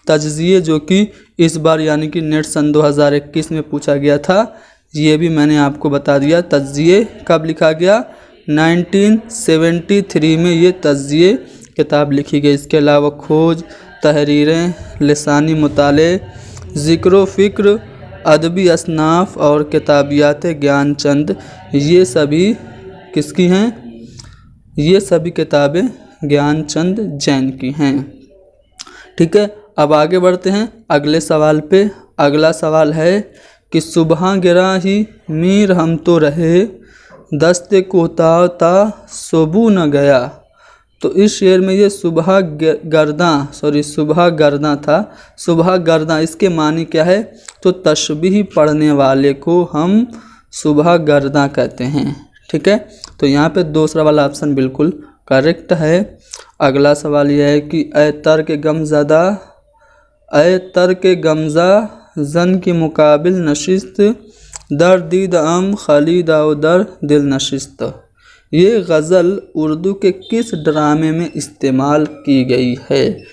A: तज्ज़िये जो कि इस बार यानी कि नेट सन 2021 में पूछा गया था, ये भी मैंने आपको बता दिया। तज्ज़िये कब लिखा गया, 1973 में ये तज्ज़िये किताब लिखी गई। इसके अलावा खोज, तहरीरें, लिसानी मुताले, ज़िक्र फ़िक्र, अदबी असनाफ़ और किताबियात ज्ञानचंद, ये सभी किसकी हैं, ये सभी किताबें ज्ञानचंद जैन की हैं। ठीक है, अब आगे बढ़ते हैं अगले सवाल पे। अगला सवाल है कि सुबह गिरा ही मीर हम तो रहे, दस्ते कोताव ता सोबू न गया। तो इस शेर में ये सुबह गर्दा था। सुबह गर्दा इसके मानी क्या है, तो तशबीह पढ़ने वाले को हम सुबह गर्दा कहते हैं। ठीक है, तो यहाँ पे दूसरा वाला ऑप्शन बिल्कुल करेक्ट है। अगला सवाल यह है कि ए तर के गमज़ा जन के मुकाबिल नशिस्त, दर दीद अम खलीदा दर दिल नशिस्त। ये गज़ल उर्दू के किस ड्रामे में इस्तेमाल की गई है।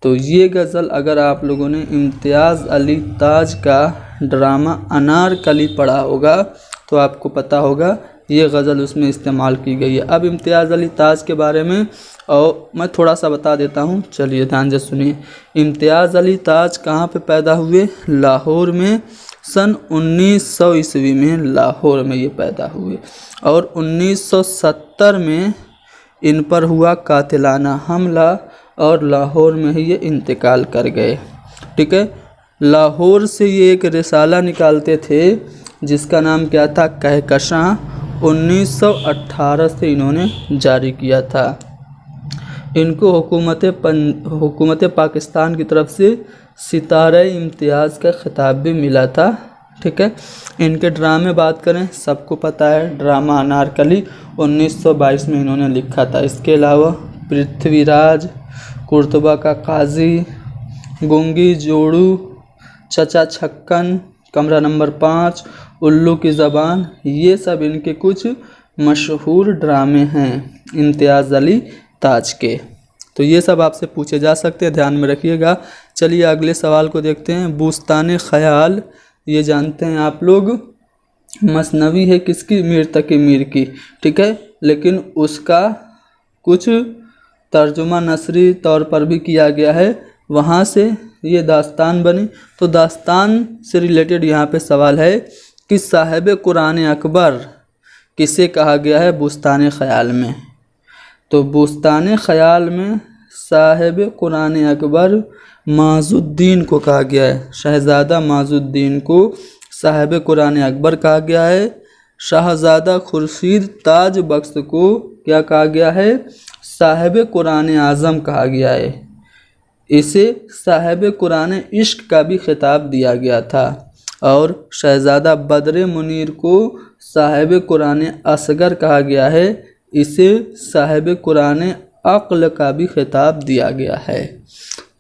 A: तो ये गज़ल अगर आप लोगों ने इम्तियाज़ अली ताज का ड्रामा अनारकली पढ़ा होगा तो आपको पता होगा ये गज़ल उसमें इस्तेमाल की गई है। अब इम्तियाज़ अली ताज के बारे में और मैं थोड़ा सा बता देता हूँ, चलिए ध्यान से सुनिए। इम्तियाज़ अली ताज कहाँ पे पैदा हुए, लाहौर में। सन 1900 ईस्वी में लाहौर में ये पैदा हुए और 1970 में इन पर हुआ कातिलाना हमला और लाहौर में ही ये इंतकाल कर गए। ठीक है, लाहौर से ये एक रिसाला निकालते थे जिसका नाम क्या था, कहकशां। 1918 से इन्होंने जारी किया था। इनको हुकूमत पाकिस्तान की तरफ से सितारे इम्तियाज़ का खिताब भी मिला था। ठीक है, इनके ड्रामे बात करें, सबको पता है ड्रामा अनारकली 1922 में इन्होंने लिखा था। इसके अलावा पृथ्वीराज, कुर्तबा का काजी, गुंगी जोड़ू, चचा छक्कन, कमरा नंबर 5, उल्लू की ज़बान, ये सब इनके कुछ मशहूर ड्रामे हैं इम्तियाज़ अली ताज के। तो ये सब आपसे पूछे जा सकते हैं, ध्यान में रखिएगा। चलिए अगले सवाल को देखते हैं। बुस्तान ख़याल, ये जानते हैं आप लोग मसनवी है किसकी, मीर तकी मीर की, ठीक है, लेकिन उसका कुछ तर्जुमा नसरी तौर पर भी किया गया है, वहाँ से ये दास्तान बनी। तो दास्तान से रिलेटेड यहाँ पे सवाल है कि साहिब कुरान अकबर किसे कहा गया है बुस्तान ख़याल में। तो बुस्तान ख़याल में साहिब कुरान अकबर माजुद्दीन को कहा गया है, शहज़ादा माजुद्दीन को साहिब कुरान अकबर कहा गया है। शाहज़ादा खुर्शीद ताज बख्श को क्या कहा गया है, साहिब कुरान आज़म कहा गया है। इसे साहिब कुरान इश्क का भी खिताब दिया गया था। और शहज़ादा बद्र मुनीर को साहिब कुरान असगर कहा गया है, इसे साहिब कुरान अक्ल का भी खिताब दिया गया है।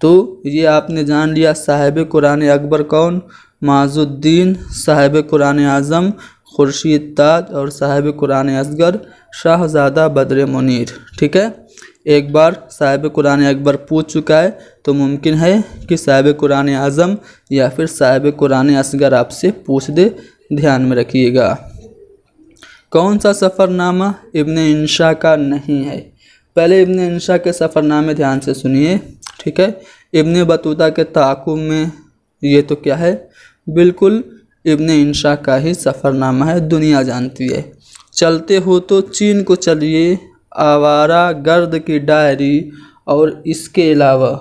A: तो ये आपने जान लिया साहिब कुरान अकबर कौन, माजुद्दीन, साहिब कुरान आज़म खुर्शीद ताज और साहिब कुरान असगर शाहज़ादा बद्र मुनीर। ठीक है, एक बार साहिब कुरान अकबर पूछ चुका है तो मुमकिन है कि साहिब कुरान आज़म या फिर साहिब कुरान असगर आपसे पूछ दे, ध्यान में रखिएगा। कौन सा सफ़रनामा इब्ने इंशा का नहीं है, पहले इब्ने इंशा के सफ़रनामे ध्यान से सुनिए। ठीक है, इब्ने बतूता के ताक़ुब में ये तो क्या है, बिल्कुल इब्ने इंशा का ही सफ़रनामा है, दुनिया जानती है। चलते हो तो चीन को चलिए, आवारा गर्द की डायरी और इसके अलावा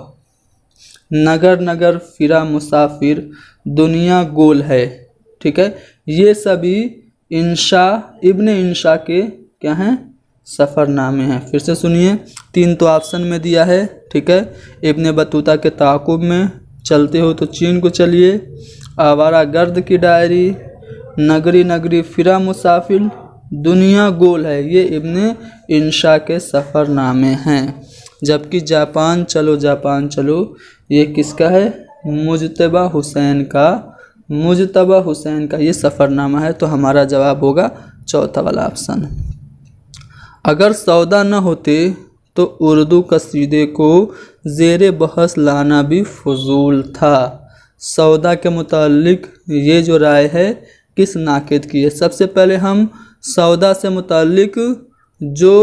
A: नगर नगर फिरा मुसाफिर, दुनिया गोल है। ठीक है, ये सभी इंशा इब्ने इंशा के क्या हैं, सफ़रनामे हैं। फिर से सुनिए, 3 तो ऑप्शन में दिया है। ठीक है, इब्ने बतूता के ताक़ुब में, चलते हो तो चीन को चलिए, आवारा गर्द की डायरी, नगरी नगरी फिरा मुसाफिर, दुनिया गोल है, ये इब्ने इंशा के सफ़रनामे हैं। जबकि जापान चलो जापान चलो ये किसका है, मुजतबा हुसैन का ये सफ़रनामा है। तो हमारा जवाब होगा चौथा वाला ऑप्शन। अगर सौदा न होते तो उर्दू कसीदे को ज़ेरे बहस लाना भी फजूल था। सौदा के मुतालिक ये जो राय है किस नाक़िद की है। सबसे पहले हम सौदा से मुतालिक जो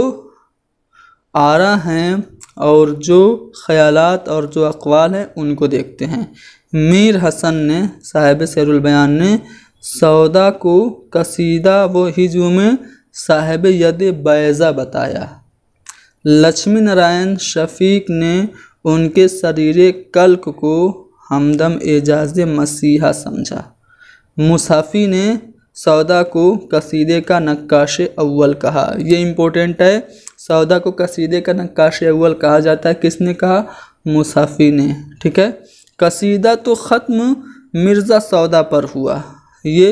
A: आरा हैं और जो ख़यालात और जो अक़वाल हैं उनको देखते हैं। मीर हसन ने साहिब सहरुल बयान ने सौदा को कसीदा व हिजू में साहिब यद बैज़ा बताया। लक्ष्मी नारायण शफ़ीक ने उनके शरीरे कल्क को हमदम एजाज़ मसीहा समझा। मुसाफ़ी ने सौदा को कसीदे का नक्काश अव्वल कहा। ये इम्पोर्टेंट है, सौदा को कसीदे का नक्काश अव्वल कहा जाता है, किसने कहा, मुसाफ़ी ने। ठीक है, कसीदा तो ख़त्म मिर्ज़ा सौदा पर हुआ, ये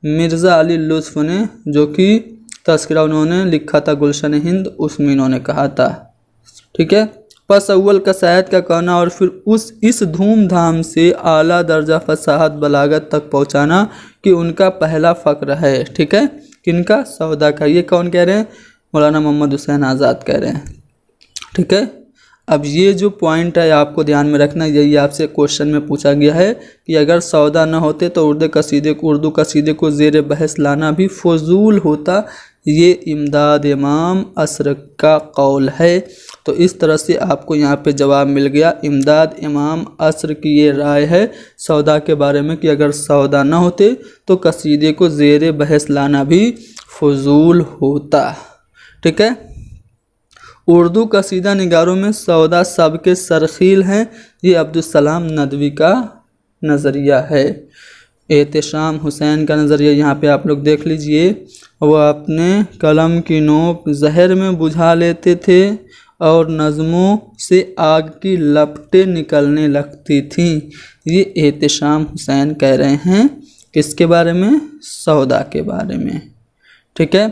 A: मिर्ज़ा अली लुत्फ़ ने, जो कि तज़किरा उन्होंने लिखा था गुलशन हिंद, उसमें इन्होंने कहा था। ठीक है, पस अव्वल कसायत का कहना और फिर इस धूमधाम से आला दर्जा फसाहत बलागत तक पहुँचाना कि उनका पहला फ़क्र है। ठीक है, किनका, सौदा का। ये कौन कह रहे हैं, मौलाना मोहम्मद हुसैन आज़ाद कह रहे हैं। ठीक है, अब ये जो पॉइंट है आपको ध्यान में रखना, यही आपसे क्वेश्चन में पूछा गया है कि अगर सौदा न होते तो उर्दू कसीदे को ज़ेर बहस लाना भी फजूल होता। ये इमदाद इमाम असर का कौल है। तो इस तरह से आपको यहाँ पे जवाब मिल गया। इमदाद इमाम असर की ये राय है सौदा के बारे में कि अगर सौदा न होते तो कसीदे को ज़ेर बहस लाना भी फजूल होता। ठीक है, उर्दू कसीदा निगारों में सौदा सबके सरखील हैं, ये अब्दुस्सलाम नदवी का नज़रिया है। एहतशाम हुसैन का नज़रिया यहाँ पे आप लोग देख लीजिए, वह अपने कलम की नोक जहर में बुझा लेते थे और नज़मों से आग की लपटें निकलने लगती थीं। ये एहतशाम हुसैन कह रहे हैं किसके बारे में, सौदा के बारे में। ठीक है,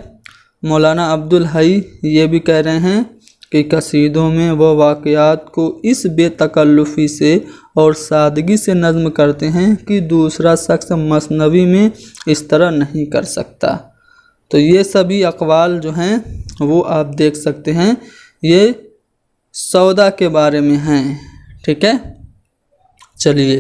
A: मौलाना अब्दुल हई ये भी कह रहे हैं कि कसीदों में वह वाक़यात को इस बेतकल्लुफ़ी से और सादगी से नज़्म करते हैं कि दूसरा शख्स मसनवी में इस तरह नहीं कर सकता। तो ये सभी अक़वाल जो हैं वो आप देख सकते हैं, ये सौदा के बारे में हैं। ठीक है, चलिए,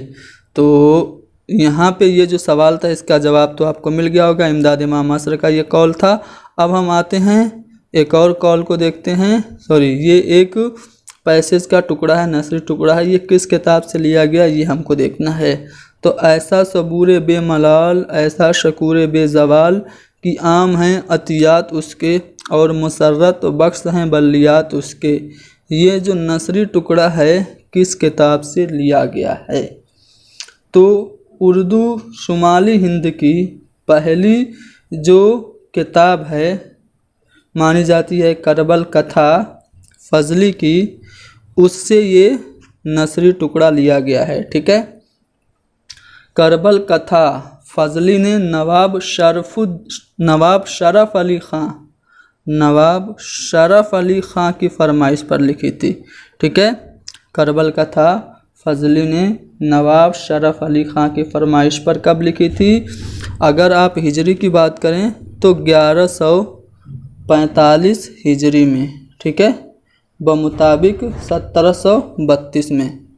A: तो यहाँ पे ये जो सवाल था इसका जवाब तो आपको मिल गया होगा, इमदाद इमाम असर का ये कौल था। अब हम आते हैं एक और कौल को देखते हैं। ये एक पैसेज का टुकड़ा है, नसरी टुकड़ा है, ये किस किताब से लिया गया ये हमको देखना है। तो ऐसा सबूर बेमलाल, ऐसा शकूर बेजवाल कि आम हैं अतियात उसके और मुसर्रत बख्श हैं बल्लियात उसके। ये जो नसरी टुकड़ा है किस किताब से लिया गया है? तो उर्दू शुमाली हिंद की पहली जो किताब है मानी जाती है करबल कथा फजली की, उससे ये नसरी टुकड़ा लिया गया है। ठीक है, करबल कथा फजली ने नवाब शरफ अली ख़ां की फरमाइश पर लिखी थी। ठीक है, करबल कथा फजली ने नवाब शरफ अली ख़ां की फरमाइश पर कब लिखी थी? अगर आप हिजरी की बात करें तो 1145 हिजरी में। ठीक है, बमुताबिक 1732 में।